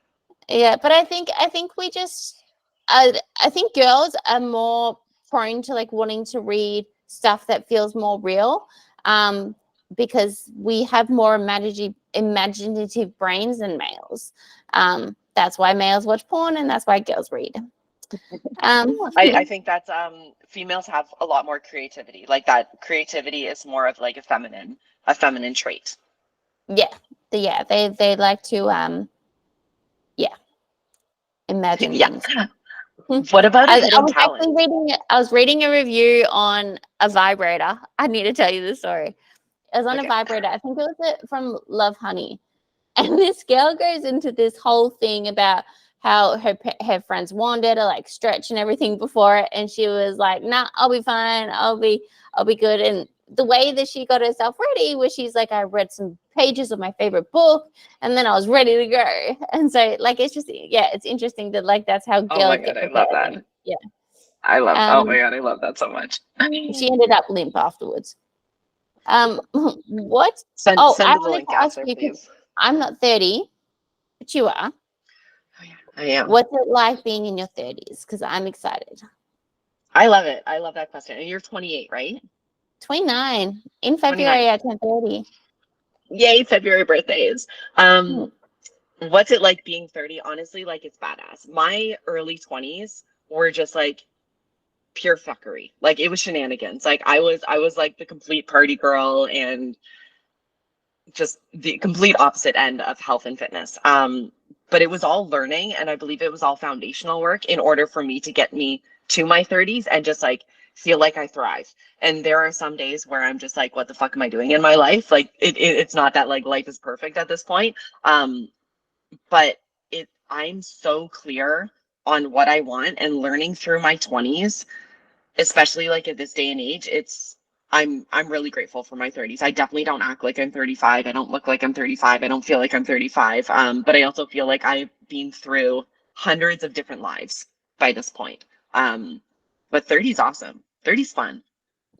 Yeah, but I think we just I think girls are more prone to like wanting to read stuff that feels more real, because we have more imaginative brains than males. That's why males watch porn, and that's why girls read. I think that's females have a lot more creativity. Like that creativity is more of like a feminine trait. Yeah, they like to yeah, imagine Yeah. things. What about a I hidden was talent? actually reading a review on a vibrator. I need to tell you the story. It was on a Okay. vibrator. I think it was from Love Honey. And this girl goes into this whole thing about how her friends wanted to like stretch and everything before it, and she was like, "Nah, I'll be fine. I'll be good." And the way that she got herself ready was, she's like, "I read some pages of my favorite book, and then I was ready to go." And so, like, it's just, yeah, it's interesting that like that's how Oh my girls God, get I love prepared. that. And yeah, Oh my um, God, I love that so much. she ended up limp afterwards. What? Oh, I Send the wanted link to ask after, you, because please. I'm not 30, but you are. Oh yeah, I am. What's it like being in your 30s? Because I'm excited. I love it. I love that question. And you're 28, right? 29. In 29. February, I turned 30. Yay, February birthdays. Hmm. What's it like being 30? Honestly, like it's badass. My early 20s were just like pure fuckery. Like it was shenanigans. Like I was like the complete party girl, and just the complete opposite end of health and fitness. But it was all learning, and I believe it was all foundational work in order for me to get me to my 30s and just like feel like I thrive. And there are some days where I'm just like, what the fuck am I doing in my life? Like it's not that like life is perfect at this point. But I'm so clear on what I want, and learning through my 20s, especially like at this day and age, I'm really grateful for my 30s. I definitely don't act like I'm 35. I don't look like I'm 35. I don't feel like I'm 35. But I also feel like I've been through hundreds of different lives by this point. But 30 is awesome. 30 is fun.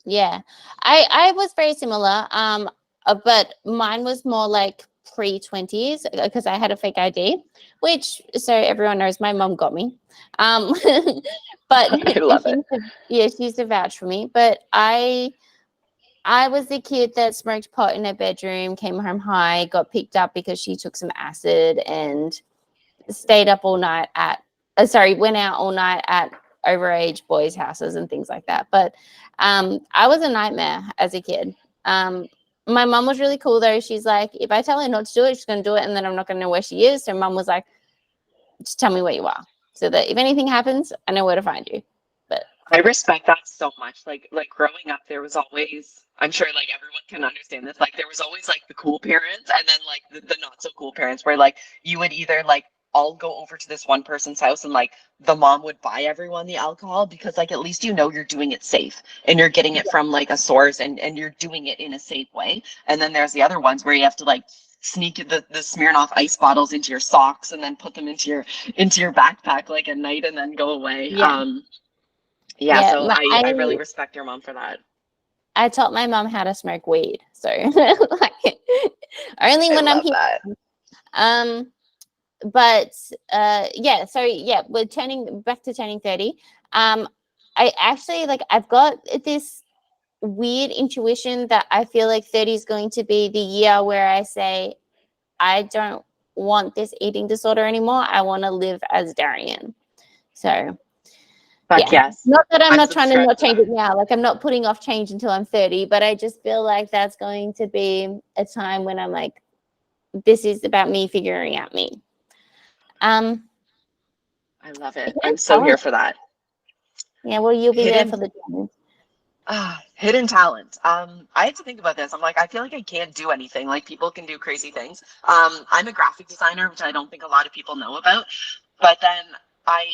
Yeah, I was very similar. But mine was more like pre-20s because I had a fake ID, which, so everyone knows, my mom got me. But I love it. Yeah, she used to vouch for me. But I was the kid that smoked pot in her bedroom, came home high, got picked up because she took some acid, and stayed up all night went out all night at overage boys' houses and things like that. But I was a nightmare as a kid. My mom was really cool though. She's like, if I tell her not to do it, she's going to do it, and then I'm not going to know where she is. So mom was like, just tell me where you are, so that if anything happens, I know where to find you. But I respect that so much. Like growing up, there was always, I'm sure like everyone can understand this, like there was always like the cool parents, and then like the not so cool parents, where like you would either like all go over to this one person's house, and like the mom would buy everyone the alcohol, because like at least you're doing it safe, and you're getting it from like a source, and you're doing it in a safe way. And then there's the other ones where you have to like sneak the Smirnoff ice bottles into your socks, and then put them into your backpack like at night, and then go away. So I really respect your mom for that. I taught my mom how to smoke weed, so like only when I'm here. That. But we're turning 30. I actually I've got this weird intuition that I feel like 30 is going to be the year where I say, I don't want this eating disorder anymore. I want to live as Darian. So yes. Not that I'm not trying to not change it now. Like I'm not putting off change until I'm 30, but I just feel like that's going to be a time when I'm like, this is about me figuring out me. I love it. I'm so here for that. Yeah, well, you'll be there for the journey. Hidden talent. I had to think about this. I'm like, I feel like I can't do anything. Like people can do crazy things. I'm a graphic designer, which I don't think a lot of people know about. But then I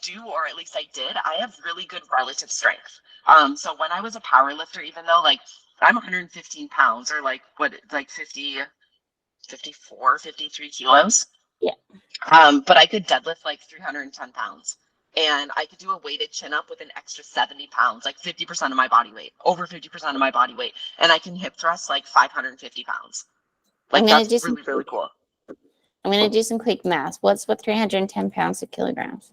do, or at least I did, I have really good relative strength. So when I was a power lifter, even though like I'm 115 pounds, or like 50, 54, 53 kilos. Yeah. But I could deadlift like 310 pounds. And I could do a weighted chin up with an extra 70 pounds, like 50% of my body weight, over 50% of my body weight. And I can hip thrust like 550 pounds. Like that's really, really cool. I'm going to do some quick math. What's 310 pounds to kilograms?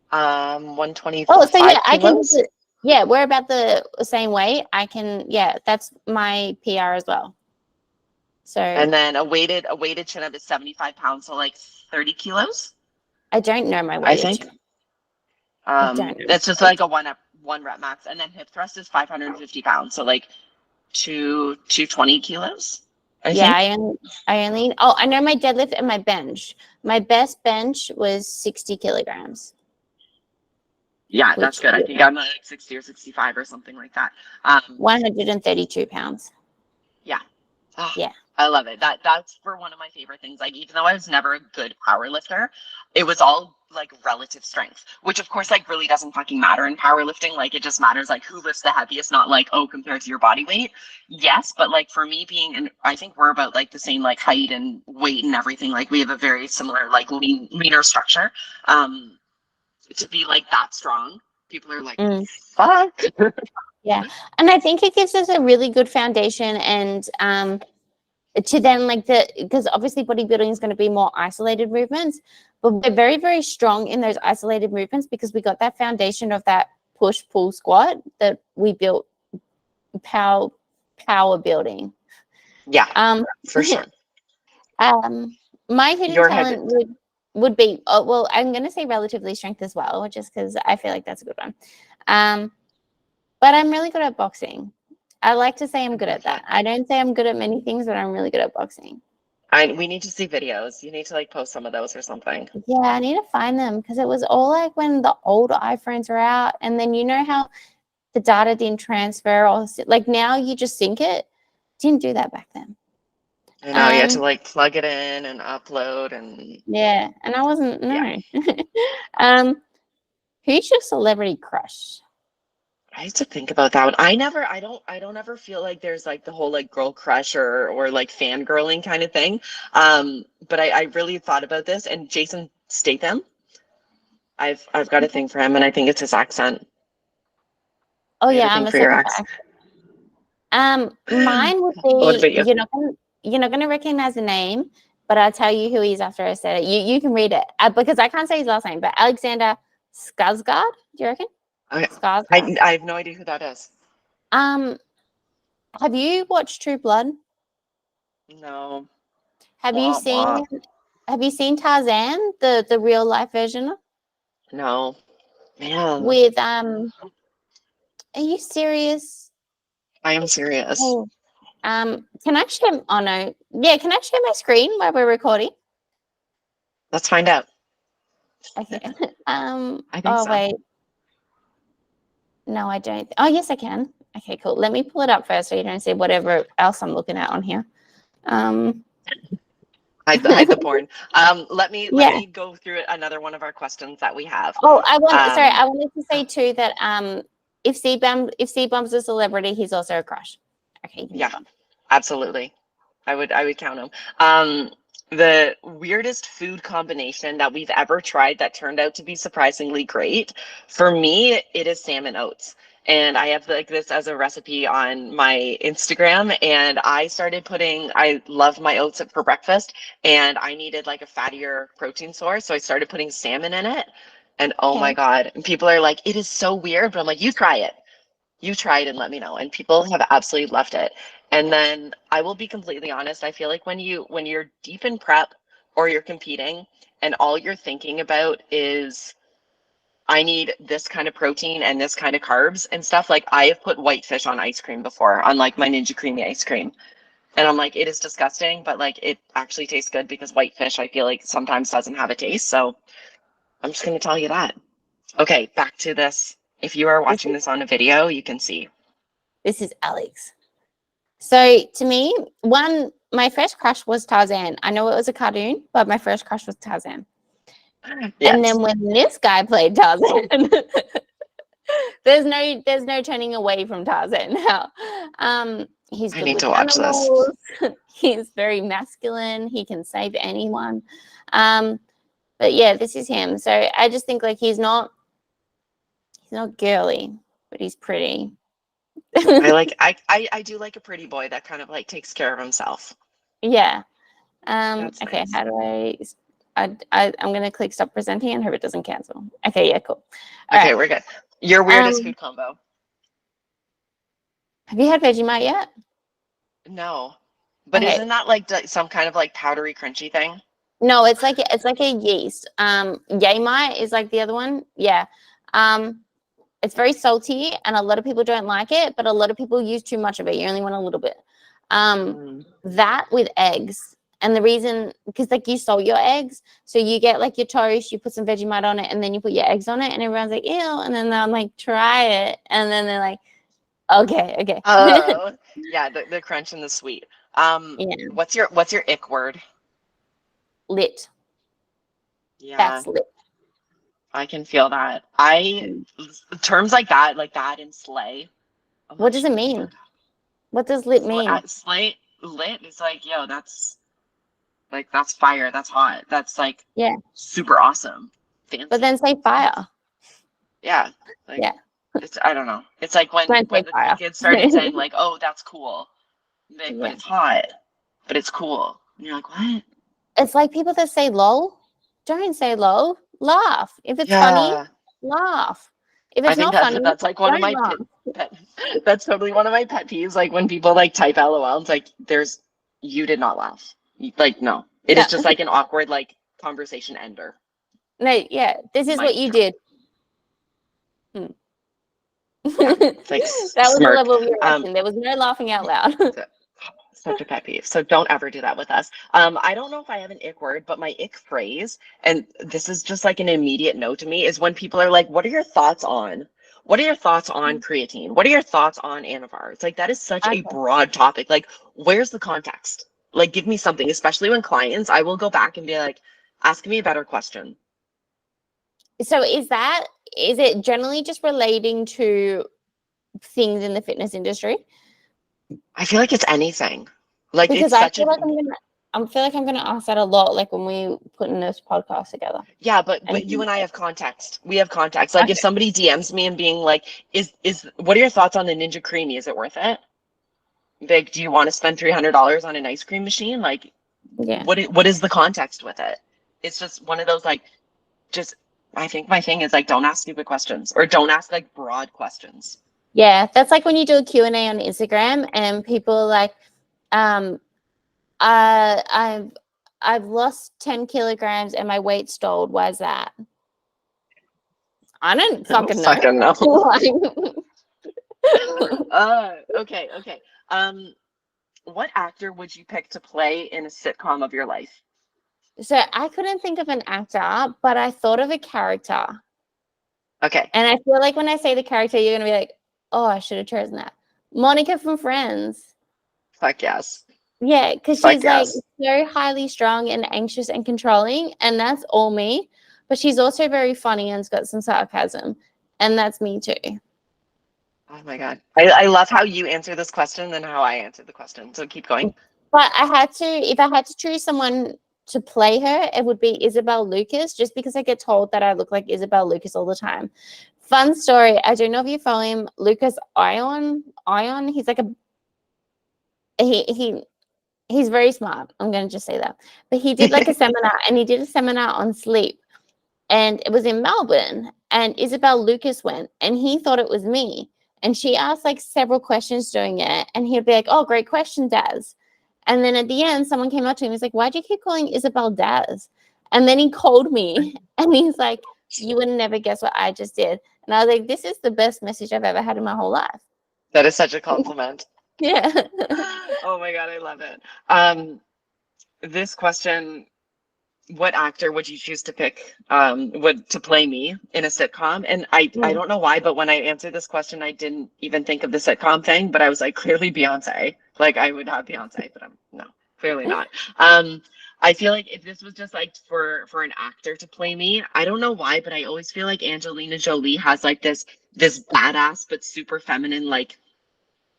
125 Oh, so yeah, kilos. We're about the same weight. That's my PR as well. So. And then a weighted chin up is 75 pounds, so like 30 kilos. I don't know my weight. I think. It's just like a one rep max, and then hip thrust is 550 pounds, so like 220 kilos. I think. I know my deadlift and my bench. My best bench was 60 kilograms. Yeah, that's good. I think I'm like 60 or 65 or something like that. 132 pounds. Yeah. Oh, yeah. I love it. That's for one of my favorite things. Like, even though I was never a good power lifter, it was all like relative strength, which of course like really doesn't fucking matter in powerlifting. Like it just matters like who lifts the heaviest, not like, oh, compared to your body weight. Yes, but like for me I think we're about like the same like height and weight and everything. Like we have a very similar like leaner structure. To be like that strong, people are like, fuck. Yeah, and I think it gives us a really good foundation, and to then because obviously bodybuilding is going to be more isolated movements, but we're very, very strong in those isolated movements because we got that foundation of that push pull squat that we built power building. Yeah, for sure. My hidden talent would be, I'm going to say relatively strength as well, just because I feel like that's a good one. But I'm really good at boxing. I like to say I'm I'm good here at for that. I don't say I'm good at many things, but I'm really good at boxing. We need to see videos. You need to like post some of those or something. Yeah, I need to find them because it was all like when the old iPhones were out, and then you know how the data didn't transfer, or like now you just sync it. Didn't do that back then. I know you had to like plug it in and upload and Yeah, and I wasn't yeah. um, who's your celebrity crush? I used to think about that one. I don't ever feel like there's like the whole like girl crush or like fangirling kind of thing. But I really thought about this, and Jason Statham. I've got a thing for him, and I think it's his accent. Oh I have a yeah, I'm thing a for your sucker for accent. Mine would What be about you? you're not gonna recognize the name, but I'll tell you who he is after I said it. You can read it because I can't say his last name, but Alexander Skarsgård. Do you reckon? Okay. Skarsgård. I have no idea who that is. Um, have you watched True Blood? No. Have you Wah, wah. seen Have you seen Tarzan, the real life version No. Man, with Are you serious? I am serious. Oh, can I share? Oh no, yeah, can I share my screen while we're recording? Let's find out. Okay. I think Oh so. wait, no, I don't. Oh yes, I can. Okay, cool. Let me pull it up first so you don't see whatever else I'm looking at on here. Hide the porn. Let Yeah. me go through another one of our questions that we have. Oh, sorry, Um, I wanted to say too that if C-Bomb's a celebrity, he's also a crush. Okay, you can yeah, move on. absolutely. I would count him. The weirdest food combination that we've ever tried that turned out to be surprisingly great. For me, it is salmon oats. And I have like this as a recipe on my Instagram. And I love my oats for breakfast. And I needed like a fattier protein source. So I started putting salmon in it. And oh my Okay. God. And people are like, it is so weird. But I'm like, you try it. You try it and let me know. And people have absolutely loved it. And then I will be completely honest, I feel like when you're deep in prep or you're competing and all you're thinking about is I need this kind of protein and this kind of carbs and stuff, like I have put whitefish on ice cream before, on like my Ninja Creamy ice cream. And I'm like, it is disgusting, but like it actually tastes good because whitefish I feel like sometimes doesn't have a taste. So I'm just gonna tell you that. Okay, back to this. If you are This watching is this on a video, you can see. this is Alex. So to me, my first crush was Tarzan. I know it was a cartoon, but my first crush was Tarzan. And Yes. then when this guy played Tarzan, there's no turning away from Tarzan now. He's I good need with to watch this. animals. He's very masculine. He can save anyone. But yeah, this is him. So I just think like he's not girly, but he's pretty. I do like a pretty boy that kind of like takes care of himself. Yeah. That's Okay, nice. how do I'm gonna click stop presenting and hope it doesn't cancel. Okay, yeah, cool. All Okay, right. we're good. Your weirdest food combo? Have you had Vegemite yet? No. But Okay. isn't that like some kind of like powdery crunchy thing? No, it's like a yeast. Yamite is like the other one. Yeah. It's very salty and a lot of people don't like it, but a lot of people use too much of it. You only want a little bit. That with eggs. And the reason, because like you salt your eggs, so you get like your toast, you put some Vegemite on it, and then you put your eggs on it, and everyone's like, ew. And then I'm like, try it. And then they're like, okay. Oh, yeah, the crunch and the sweet. Yeah, What's your ick word? lit. Yeah, That's lit. I can feel that. Terms like that and slay. I'm What not does sure it what the fuck. mean? What does lit mean? Slay lit is like, yo, that's fire, that's hot, that's like Yeah, super awesome, but fancy. then say fire. Yeah, like Yeah, it's I don't know. It's like don't say when the cool fire. kids started saying like, oh, that's cool. Like, but Yeah, it's hot, but it's cool. And you're like, what? it's like people that say lol. Don't say lol. Laugh. If it's funny, Yeah. laugh. If I it's think not funny, that's like one of don't my laugh. pet that's totally one of my pet peeves. Like when people like type LOL, it's like you did not laugh. Like, no. It is Yeah. just like an awkward like conversation ender. No, yeah. This is what Mic you drop. did. Hmm. It's like That was the smirk. level of your reaction. There was no laughing out loud. Such a pet peeve. So don't ever do that with us. I don't know if I have an ick word, but my ick phrase, and this is just like an immediate no to me, is when people are like, what are your thoughts on? What are your thoughts on creatine? What are your thoughts on Anavar? It's like, that is such a Okay. broad topic. Like, where's the context? Like, give me something, especially when clients, I will go back and be like, ask me a better question. So is it generally just relating to things in the fitness industry? I feel like it's anything. Like, Because it's such I feel like I'm gonna ask that a lot, like when we put in this podcast together. Yeah, but And you and I have context. We have context. Like, okay. if somebody DMs me and being like, is what are your thoughts on the Ninja Creamy? Is it worth it? Like, do you want to spend $300 on an ice cream machine? Like, Yeah. what is the context with it? It's just one of those, like, just, I think my thing is like, don't ask stupid questions, or don't ask like broad questions. Yeah, that's like when you do a Q&A on Instagram and people are like, I've lost 10 kilograms and my weight stalled. Why is that? I don't fucking know. Okay. What actor would you pick to play in a sitcom of your life? So I couldn't think of an actor, but I thought of a character. Okay. And I feel like when I say the character, you're gonna be like, oh, I should have chosen that. Monica from Friends. Fuck yes. Yeah, because Fuck she's like yes. so highly strung and anxious and controlling, and that's all me. But she's also very funny and's got some sarcasm, and that's me too. Oh my God. I love how you answer this question and how I answer the question. So keep going. But if I had to choose someone to play her, it would be Isabel Lucas, just because I get told that I look like Isabel Lucas all the time. Fun story. I don't know if you follow him, Lucas Ion. He's like he's very smart. I'm going to just say that. But he did like a seminar, and he did a seminar on sleep. And it was in Melbourne, and Isabel Lucas went, and he thought it was me. And she asked like several questions during it, and he'd be like, oh, great question, Daz. And then at the end, someone came up to him. He's like, why'd you keep calling Isabel Daz? And then he called me, and he's like, you would never guess what I just did. And I was like, this is the best message I've ever had in my whole life. That is such a compliment. Yeah. Oh my God, I love it. This question, what actor would you choose to pick to play me in a sitcom? And I don't know why, but when I answered this question, I didn't even think of the sitcom thing, but I was like, clearly Beyonce. Like, I would have Beyonce, but no, clearly not. I feel like if this was just like for an actor to play me, I don't know why, but I always feel like Angelina Jolie has like this badass but super feminine like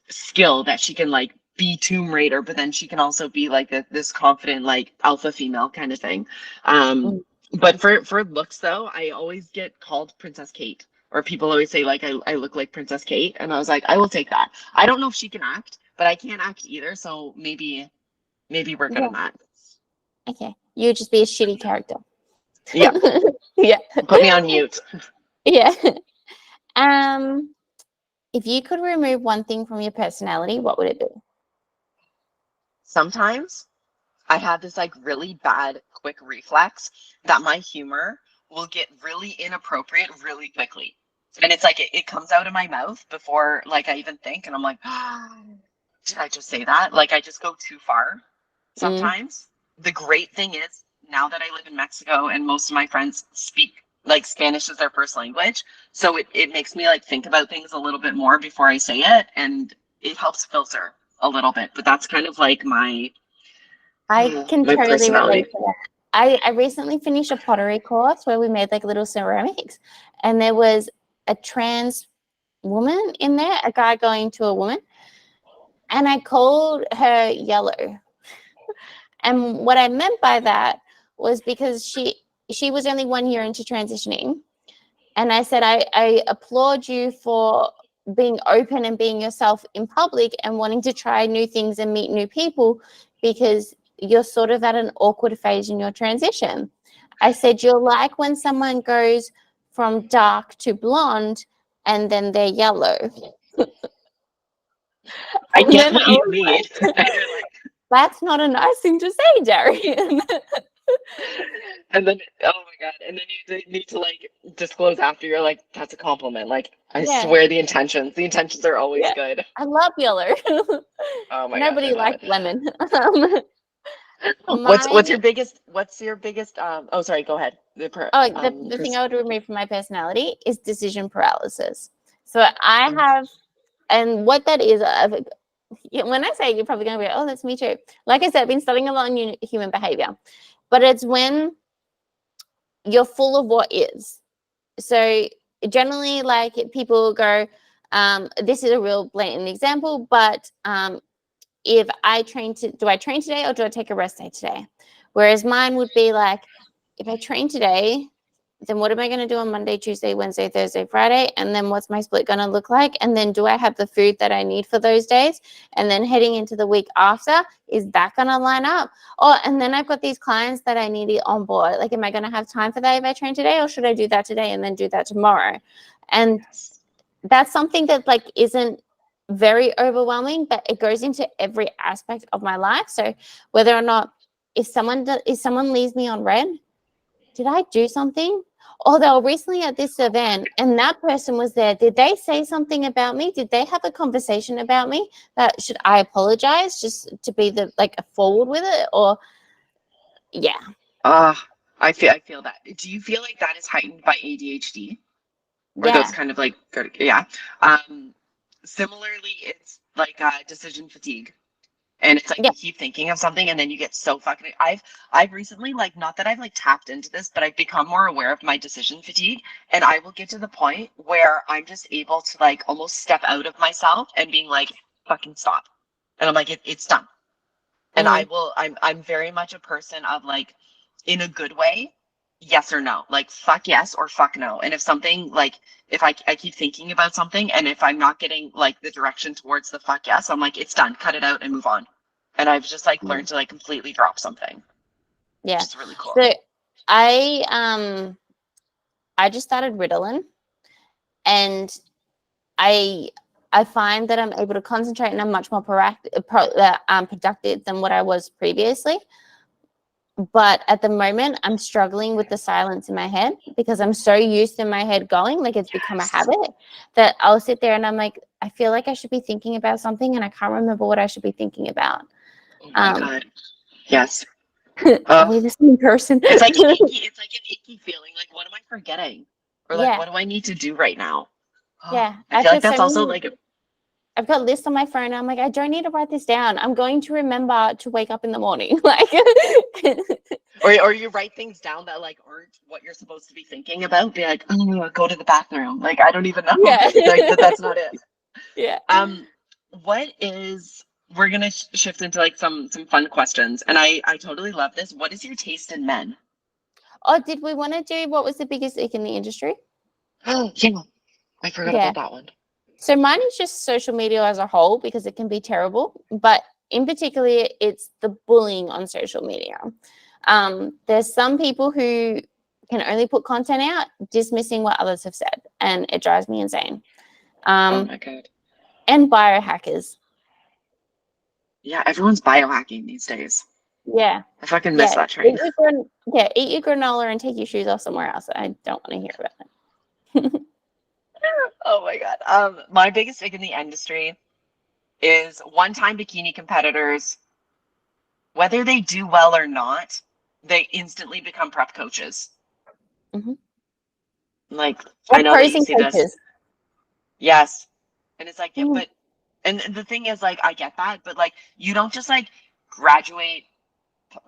skill that she can like be Tomb Raider, but then she can also be like this confident like alpha female kind of thing. But for looks though, I always get called Princess Kate, or people always say like I look like Princess Kate, and I was like, I will take that. I don't know if she can act, but I can't act either, so maybe we're good on that. Okay, you would just be a shitty character. Yeah. Yeah. Put me on mute. Yeah. If you could remove one thing from your personality, what would it be? Sometimes I have this like really bad quick reflex that my humor will get really inappropriate really quickly. And it's like it comes out of my mouth before like I even think, and I'm like, did I just say that? Like, I just go too far sometimes. The great thing is, now that I live in Mexico and most of my friends speak like Spanish as their first language, so it makes me like think about things a little bit more before I say it, and it helps filter a little bit. But that's kind of like my can totally relate to that. I recently finished a pottery course where we made like little ceramics, and there was a trans woman in there, a guy going to a woman, and I called her yellow. And what I meant by that was because she was only 1 year into transitioning, and I said, I applaud you for being open and being yourself in public and wanting to try new things and meet new people, because you're sort of at an awkward phase in your transition. I said, you're like when someone goes from dark to blonde and then they're yellow. I get what you mean. That's not a nice thing to say, Darian. And then, oh my God. And then you need to like disclose after you're like, that's a compliment. Like, I Yeah, swear the intentions are always yeah. good. I love yellow. Oh my gosh, I Nobody love likes it. lemon. What's Mine. your biggest oh sorry, go ahead. Oh, the thing I would remove from my personality is decision paralysis. So I have, and what that is, when I say it, you're probably going to be like, oh, that's me too. Like I said, I've been studying a lot on human behavior, but it's when you're full of what is. So generally, like people go, this is a real blatant example, but if I do I train today or do I take a rest day today? Whereas mine would be like, if I train today, then what am I going to do on Monday, Tuesday, Wednesday, Thursday, Friday? And then what's my split going to look like? And then do I have the food that I need for those days? And then heading into the week after, is that going to line up? Oh, and then I've got these clients that I need on board. Like, am I going to have time for that if I train today, or should I do that today and then do that tomorrow? And that's something that like isn't very overwhelming, but it goes into every aspect of my life. So whether or not if someone leaves me on red, did I do something? Or they were recently at this event and that person was there. Did they say something about me? Did they have a conversation about me? That should I apologize just to be the like forward with it? Or yeah. I feel that. Do you feel like that is heightened by ADHD? Or those Yeah. kind of like yeah. Similarly, it's like decision fatigue. And it's like Yeah. you keep thinking of something and then you get so fucking I've recently, like, not that I've like tapped into this, but I've become more aware of my decision fatigue, and I will get to the point where I'm just able to like almost step out of myself and being like, fucking stop. And I'm like, it's done. And Mm-hmm. I'm very much a person of like, in a good way, yes or no, like fuck yes or fuck no. And if something like, if I keep thinking about something and if I'm not getting like the direction towards the fuck yes, I'm like, it's done, cut it out and move on. And I've just like learned to like completely drop something, Yeah. which is really cool. So I just started Ritalin, and I find that I'm able to concentrate and I'm much more productive than what I was previously. But at the moment, I'm struggling with the silence in my head because I'm so used to my head going, like it's become a habit that I'll sit there and I'm like, I feel like I should be thinking about something and I can't remember what I should be thinking about. Oh my God. Yes. Are we the same person? It's like an icky feeling. Like, what am I forgetting? Or like, Yeah. what do I need to do right now? Yeah. I feel like that's also like I've got lists on my phone. I'm like, I don't need to write this down. I'm going to remember to wake up in the morning. Like, or you write things down that like aren't what you're supposed to be thinking about. Be like, oh, go to the bathroom. Like, I don't even know. yeah, Like that's not it. yeah. What is? We're gonna shift into like some fun questions, and I totally love this. What is your taste in men? Oh, did we want to do what was the biggest ick in the industry? Oh yeah, I forgot Yeah. about that one. So mine is just social media as a whole because it can be terrible, but in particular, it's the bullying on social media. There's some people who can only put content out dismissing what others have said, and it drives me insane. Oh my God. And biohackers. Yeah, everyone's biohacking these days. Yeah. I fucking miss that train. Eat your granola and take your shoes off somewhere else. I don't want to hear about it. Oh my God. My biggest thing in the industry is one-time bikini competitors, whether they do well or not, they instantly become prep coaches. Mm-hmm. Like, Or I know that you posing see this. coaches. Yes. And it's like, yeah, Mm-hmm. but, and the thing is, like, I get that, but like, you don't just like graduate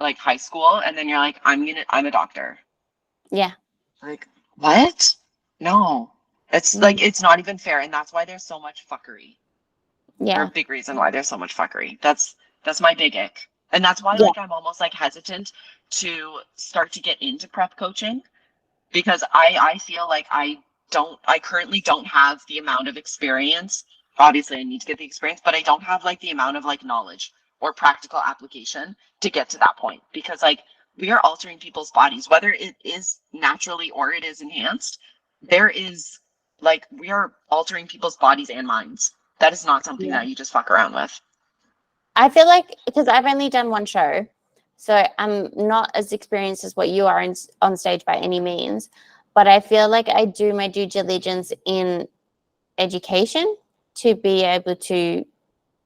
like high school and then you're like, I'm a doctor. Yeah. Like, what? No. It's like, it's not even fair. And that's why there's so much fuckery. Or a Yeah. big reason why there's so much fuckery. That's my big ick. And that's why like I'm almost like hesitant to start to get into prep coaching, because I feel like I currently don't have the amount of experience. Obviously I need to get the experience, but I don't have like the amount of like knowledge or practical application to get to that point, because like we are altering people's bodies, whether it is naturally or it is enhanced. There is like, we are altering people's bodies and minds. That is not something that you just fuck around with. I feel like, because I've only done one show, So I'm not as experienced as what you are on stage by any means, but I feel like I do my due diligence in education to be able to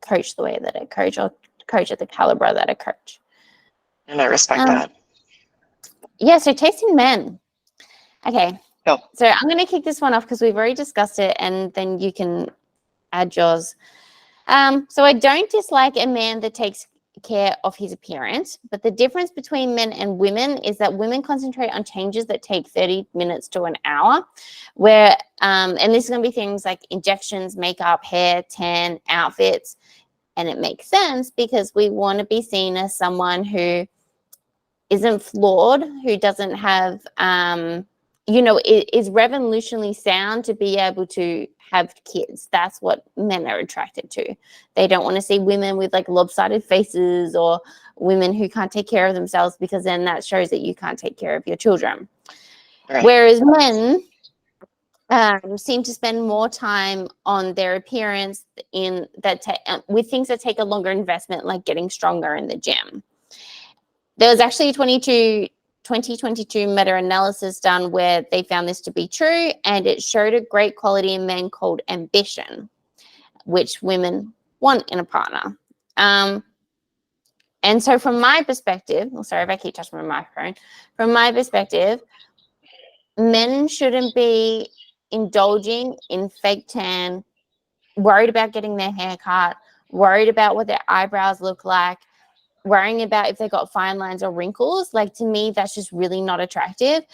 coach the way that I coach, or coach at the caliber that I coach. And I respect that. Yeah, so taste in men. Okay. Go. So I'm going to kick this one off because we've already discussed it, and then you can add yours. So I don't dislike a man that takes care of his appearance, but the difference between men and women is that women concentrate on changes that take 30 minutes to an hour, where and this is going to be things like injections, makeup, hair, tan, outfits. And it makes sense because we want to be seen as someone who isn't flawed, who doesn't have is revolutionarily sound to be able to have kids. That's what men are attracted to. They don't want to see women with like lopsided faces or women who can't take care of themselves, because then that shows that you can't take care of your children. Right. Whereas men seem to spend more time on their appearance with things that take a longer investment, like getting stronger in the gym. There was actually a 2022 meta-analysis done where they found this to be true, and it showed a great quality in men called ambition, which women want in a partner. And so from my perspective, sorry if I keep touching my microphone, from my perspective, men shouldn't be indulging in fake tan, worried about getting their hair cut, worried about what their eyebrows look like, worrying about if they got fine lines or wrinkles. Like, to me, that's just really not attractive.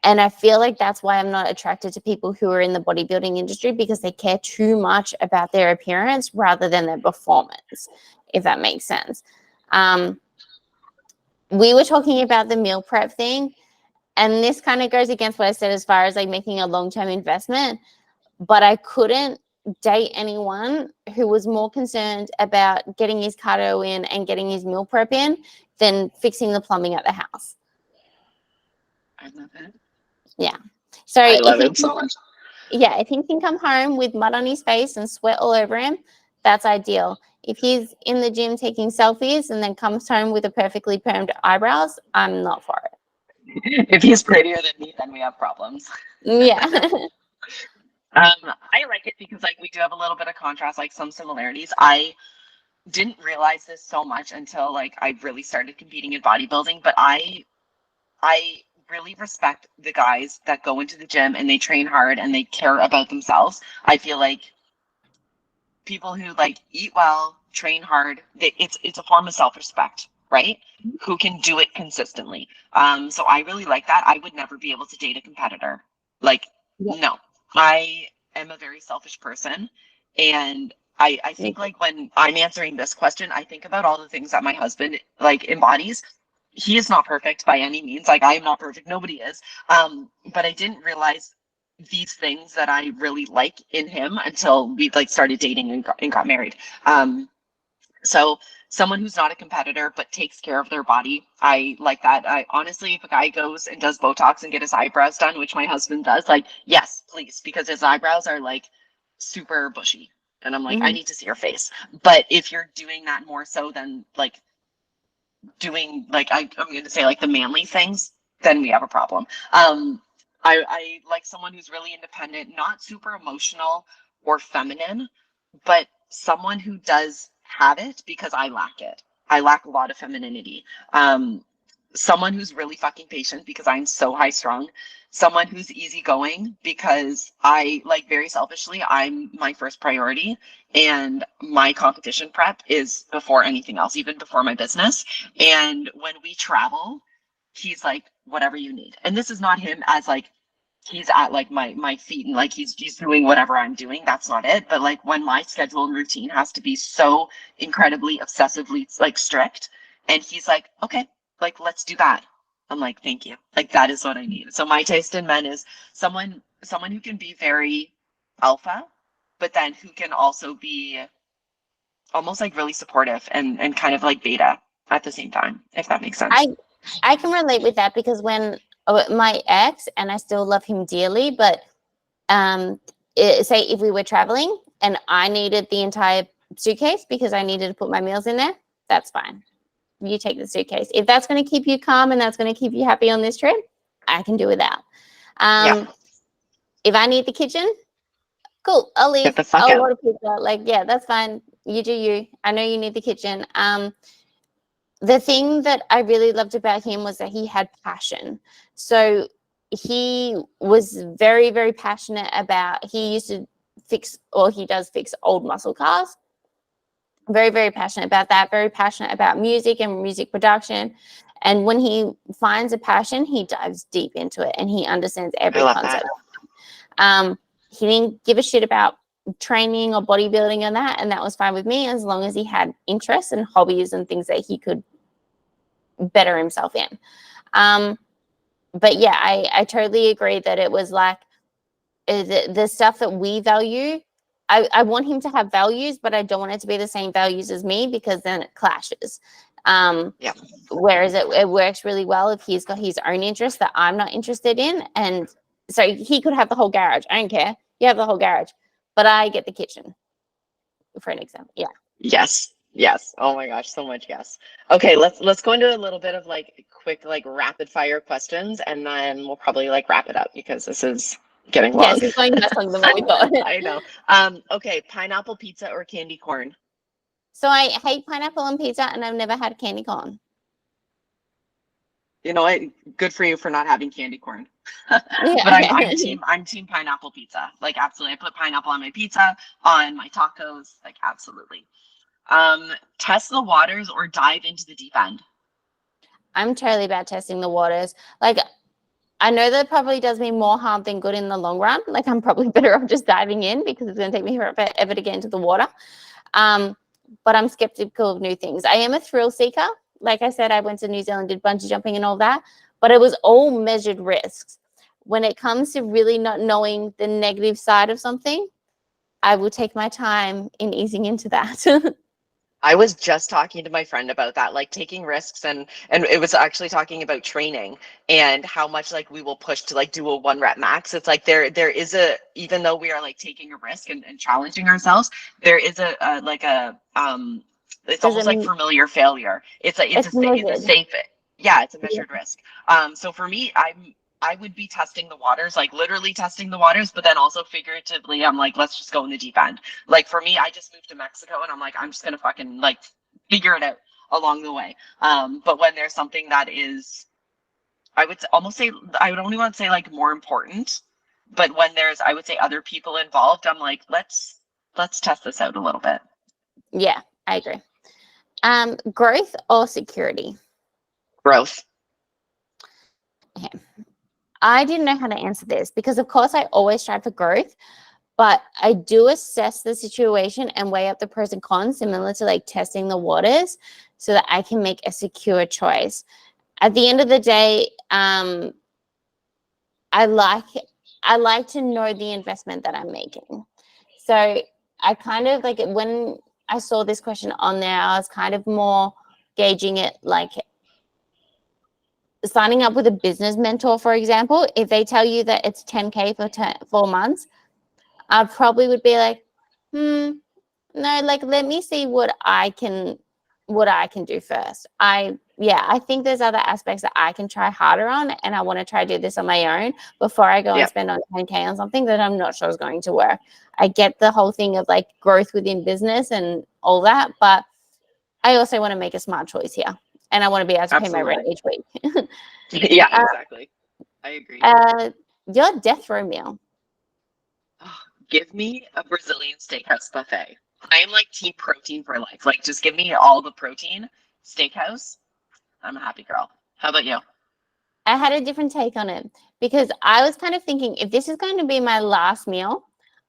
And I feel like that's why I'm not attracted to people who are in the bodybuilding industry, because they care too much about their appearance rather than their performance, if that makes sense. We were talking about the meal prep thing, and this kind of goes against what I said as far as like making a long-term investment, but I couldn't date anyone who was more concerned about getting his cardio in and getting his meal prep in than fixing the plumbing at the house. I love it. Yeah. So I love it so much. Yeah, if he can come home with mud on his face and sweat all over him, that's ideal. If he's in the gym taking selfies and then comes home with a perfectly permed eyebrows, I'm not for it. If he's prettier than me, then we have problems. Yeah. I like it because like we do have a little bit of contrast, like some similarities. I didn't realize this so much until like I really started competing in bodybuilding, but I really respect the guys that go into the gym and they train hard and they care about themselves. I feel like people who like eat well, train hard, it's a form of self-respect, right? Who can do it consistently. So I really like that. I would never be able to date a competitor. Like, no, I am a very selfish person. And I think like when I'm answering this question, I think about all the things that my husband like embodies. He is not perfect by any means. Like, I am not perfect. Nobody is. But I didn't realize these things that I really like in him until we like started dating and got married. So someone who's not a competitor but takes care of their body, I like that. I honestly, if a guy goes and does Botox and get his eyebrows done, which my husband does, like, yes, please, because his eyebrows are like super bushy. And I'm like, I need to see your face. But if you're doing that more so than like doing like I'm going to say like the manly things, then we have a problem. I like someone who's really independent, not super emotional or feminine, but someone who does have it, because I lack it. I lack a lot of femininity. Someone who's really fucking patient because I'm so high strung. Someone who's easygoing because I like, very selfishly, I'm my first priority, and my competition prep is before anything else, even before my business. And when we travel, he's like, whatever you need. And this is not him as like, he's at like my feet and like he's doing whatever I'm doing. That's not it. But like when my schedule and routine has to be so incredibly obsessively like strict, and he's like, okay, like let's do that. I'm like, thank you. Like, that is what I need. So my taste in men is someone who can be very alpha, but then who can also be almost like really supportive and kind of like beta at the same time, if that makes sense. I can relate with that, because when my ex, and I still love him dearly, but say if we were traveling and I needed the entire suitcase because I needed to put my meals in there, that's fine. you take the suitcase. If that's going to keep you calm and that's going to keep you happy on this trip, I can do without. If I need the kitchen, cool, I'll leave. Get the fuck I'll out. order pizza. Like, yeah, that's fine. You do you. I know you need the kitchen. The thing that I really loved about him was that he had passion. So he was very, very passionate about, he used to fix, or he does fix old muscle cars. Very, very passionate about that. Very passionate about music and music production. And when he finds a passion, he dives deep into it and he understands every I love concept. that. He didn't give a shit about training or bodybuilding and that was fine with me as long as he had interests and hobbies and things that he could better himself in. But yeah, I totally agree that it was like the stuff that we value. I want him to have values, but I don't want it to be the same values as me because then it clashes. Whereas it works really well if he's got his own interests that I'm not interested in. And so he could have the whole garage. I don't care. You have the whole garage, but I get the kitchen, for an example. Yeah. Yes. Oh my gosh, so much yes. Okay, let's go into a little bit of like quick like rapid fire questions, and then we'll probably like wrap it up because this is getting long. Yes, it's going less long than what we thought. I know. Okay, pineapple pizza or candy corn? So I hate pineapple on pizza, and I've never had candy corn. You know what? Good for you for not having candy corn. Yeah. But I'm team pineapple pizza. Like absolutely. I put pineapple on my pizza, on my tacos, like absolutely. Test the waters or dive into the deep end? I'm totally about testing the waters. Like, I know that probably does me more harm than good in the long run. Like, I'm probably better off just diving in because it's going to take me forever to get into the water. But I'm skeptical of new things. I am a thrill seeker. Like I said, I went to New Zealand, did bungee jumping and all that, but it was all measured risks. When it comes to really not knowing the negative side of something, I will take my time in easing into that. I was just talking to my friend about that, like taking risks, and it was actually talking about training and how much like we will push to like do a 1 rep max. It's like there is a, even though we are like taking a risk and challenging ourselves, there is a it's almost like familiar failure. It's a safe, yeah, it's a measured risk. So for me, I would be testing the waters, like literally testing the waters, but then also figuratively, I'm like, let's just go in the deep end. Like for me, I just moved to Mexico and I'm like, I'm just going to fucking like figure it out along the way. But when there's something that is, I would almost say, I would only want to say like more important, but when there's, I would say other people involved, I'm like, let's test this out a little bit. Yeah, I agree. Growth or security? Growth. Okay. I didn't know how to answer this because, of course, I always strive for growth, but I do assess the situation and weigh up the pros and cons, similar to like testing the waters, so that I can make a secure choice. At the end of the day, I like to know the investment that I'm making. So I kind of like, when I saw this question on there, I was kind of more gauging it like signing up with a business mentor, for example. If they tell you that it's 10K for 4 months, I probably would be like, no, like, let me see what I can do first. I think there's other aspects that I can try harder on, and I want to try to do this on my own before I go and spend on 10K on something that I'm not sure is going to work. I get the whole thing of like growth within business and all that, but I also want to make a smart choice here. And I want to be able to pay my rent each week. Yeah, exactly. I agree. Your death row meal. Oh, give me a Brazilian steakhouse buffet. I am like team protein for life. Like, just give me all the protein. Steakhouse. I'm a happy girl. How about you? I had a different take on it because I was kind of thinking, if this is going to be my last meal,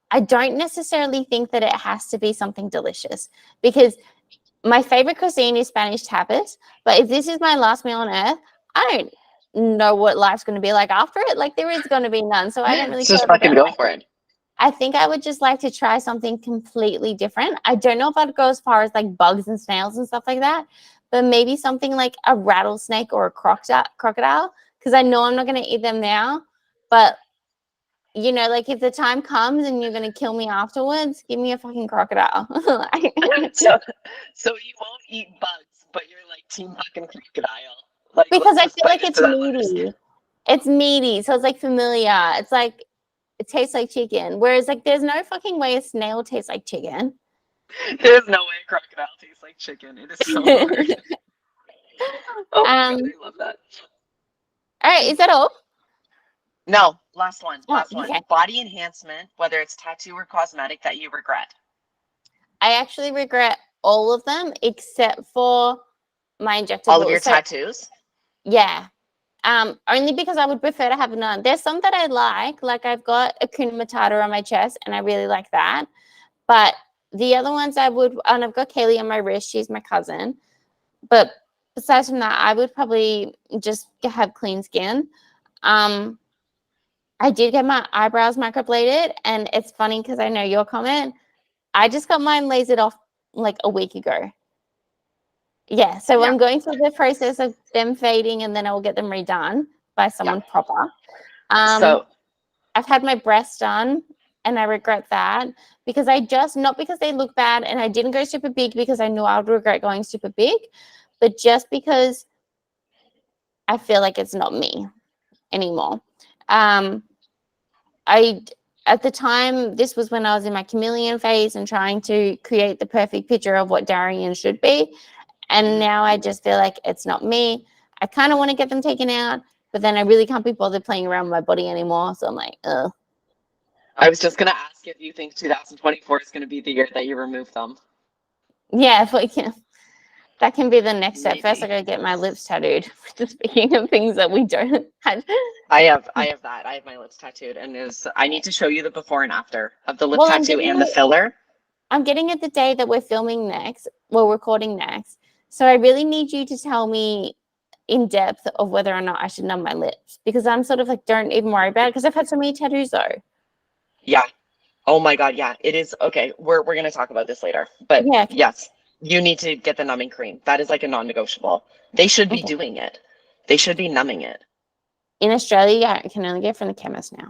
I don't necessarily think that it has to be something delicious, because my favorite cuisine is Spanish tapas. But if this is my last meal on earth, I don't know what life's going to be like after it. Like, there is going to be none. So I don't really care. Just fucking go for it. I think I would just like to try something completely different. I don't know if I'd go as far as like bugs and snails and stuff like that, but maybe something like a rattlesnake or a crocodile, because I know I'm not going to eat them now. But, you know, like, if the time comes and you're going to kill me afterwards, give me a fucking crocodile. So you won't eat bugs, but you're like Team fucking crocodile. Like, Because let's I just feel like bite it's into that lettuce. meaty. It's meaty, so it's like familiar. It's like it tastes like chicken. Whereas like there's no fucking way a snail tastes like chicken. There's no way a crocodile tastes like chicken. It is so hard. Oh my god, Um, I love that. all right, is that all? No, last one. Oh, Last one. okay. Body enhancement, whether it's tattoo or cosmetic, that you regret. I actually regret all of them except for my All of your injectables. So tattoos? yeah. Only because I would prefer to have none. There's some that I like I've got a Kuna Matata on my chest and I really like that. But the other ones I would, and I've got Kaylee on my wrist, she's my cousin. But besides from that, I would probably just have clean skin. I did get my eyebrows microbladed, and it's funny because I know your comment. I just got mine lasered off like a week ago. Yeah, so Yeah. I'm going through the process of them fading, and then I will get them redone by someone proper. So I've had my breasts done, and I regret that because not because they look bad, and I didn't go super big because I knew I would regret going super big, but just because I feel like it's not me anymore. At the time, this was when I was in my chameleon phase and trying to create the perfect picture of what Darian should be. And now I just feel like it's not me. I kind of want to get them taken out, but then I really can't be bothered playing around with my body anymore. So I'm like, ugh. I was just going to ask if you think 2024 is going to be the year that you remove them. Yeah, if we can. That can be the next step. First, I Maybe. gotta get my lips tattooed. Speaking of things that we don't have. I have that. I have my lips tattooed, and I need to show you the before and after of the lip Well, tattoo and the filler. I'm getting it the day that we're filming next. We're recording next. So I really need you to tell me in depth of whether or not I should numb my lips because I'm sort of like, don't even worry about it because I've had so many tattoos though. Yeah. Oh my god, yeah. It is okay. We're gonna talk about this later. But Yeah. yes, you need to get the numbing cream. That is like a non-negotiable. They should be doing it. They should be numbing it. In Australia, I can only get from the chemist now.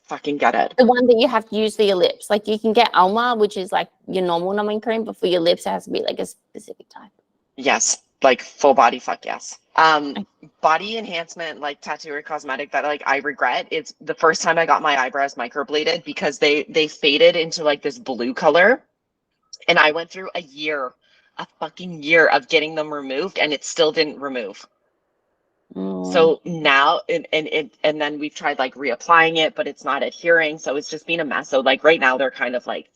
Fucking get it. The one that you have to use for your lips. Like you can get Alma, which is like your normal numbing cream, but for your lips, it has to be like a specific type. Yes. Like full body, fuck yes. Body enhancement, like tattoo or cosmetic that like I regret. It's the first time I got my eyebrows microbladed because they faded into like this blue color. And I went through a fucking year of getting them removed and it still didn't remove. So now and then we've tried like reapplying it, but it's not adhering. So it's just been a mess. So like right now they're kind of like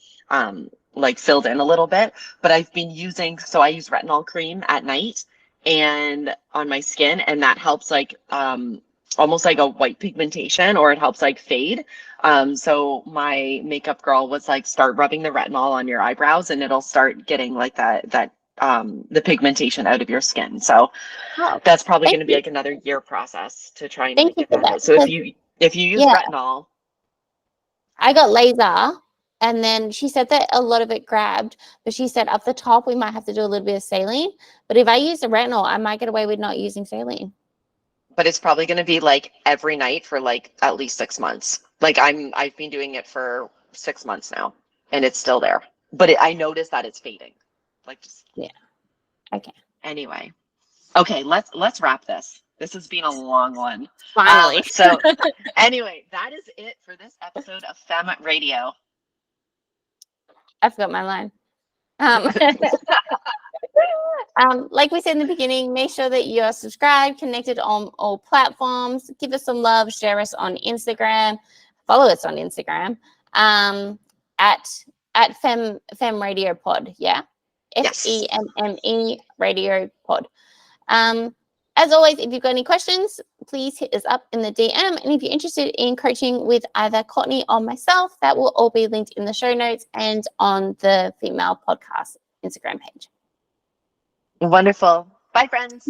filled in a little bit, but I've been so I use retinol cream at night and on my skin, and that helps like almost like a white pigmentation, or it helps like fade. So my makeup girl was like, start rubbing the retinol on your eyebrows and it'll start getting like that the pigmentation out of your skin. So that's probably going to be like another year process to try and like, get that out. So if you use retinol. I got laser, and then she said that a lot of it grabbed, but she said up the top we might have to do a little bit of saline. But if I use the retinol, I might get away with not using saline. But it's probably going to be like every night for like at least 6 months. Like I've been doing it for 6 months now, and it's still there. But I noticed that it's fading. Like just Okay. Anyway. Okay, let's wrap this. This has been a long one. Finally. So anyway, that is it for this episode of Femme Radio. I forgot my line. Like we said in the beginning, make sure that you're subscribed, connected on all platforms. Give us some love. Share us on Instagram. Follow us on Instagram. At Femme Radio Pod. Yeah. FEMME Radio Pod. As always, if you've got any questions, please hit us up in the DM. And if you're interested in coaching with either Courtney or myself, that will all be linked in the show notes and on the Female Podcast Instagram page. Wonderful. Bye, friends.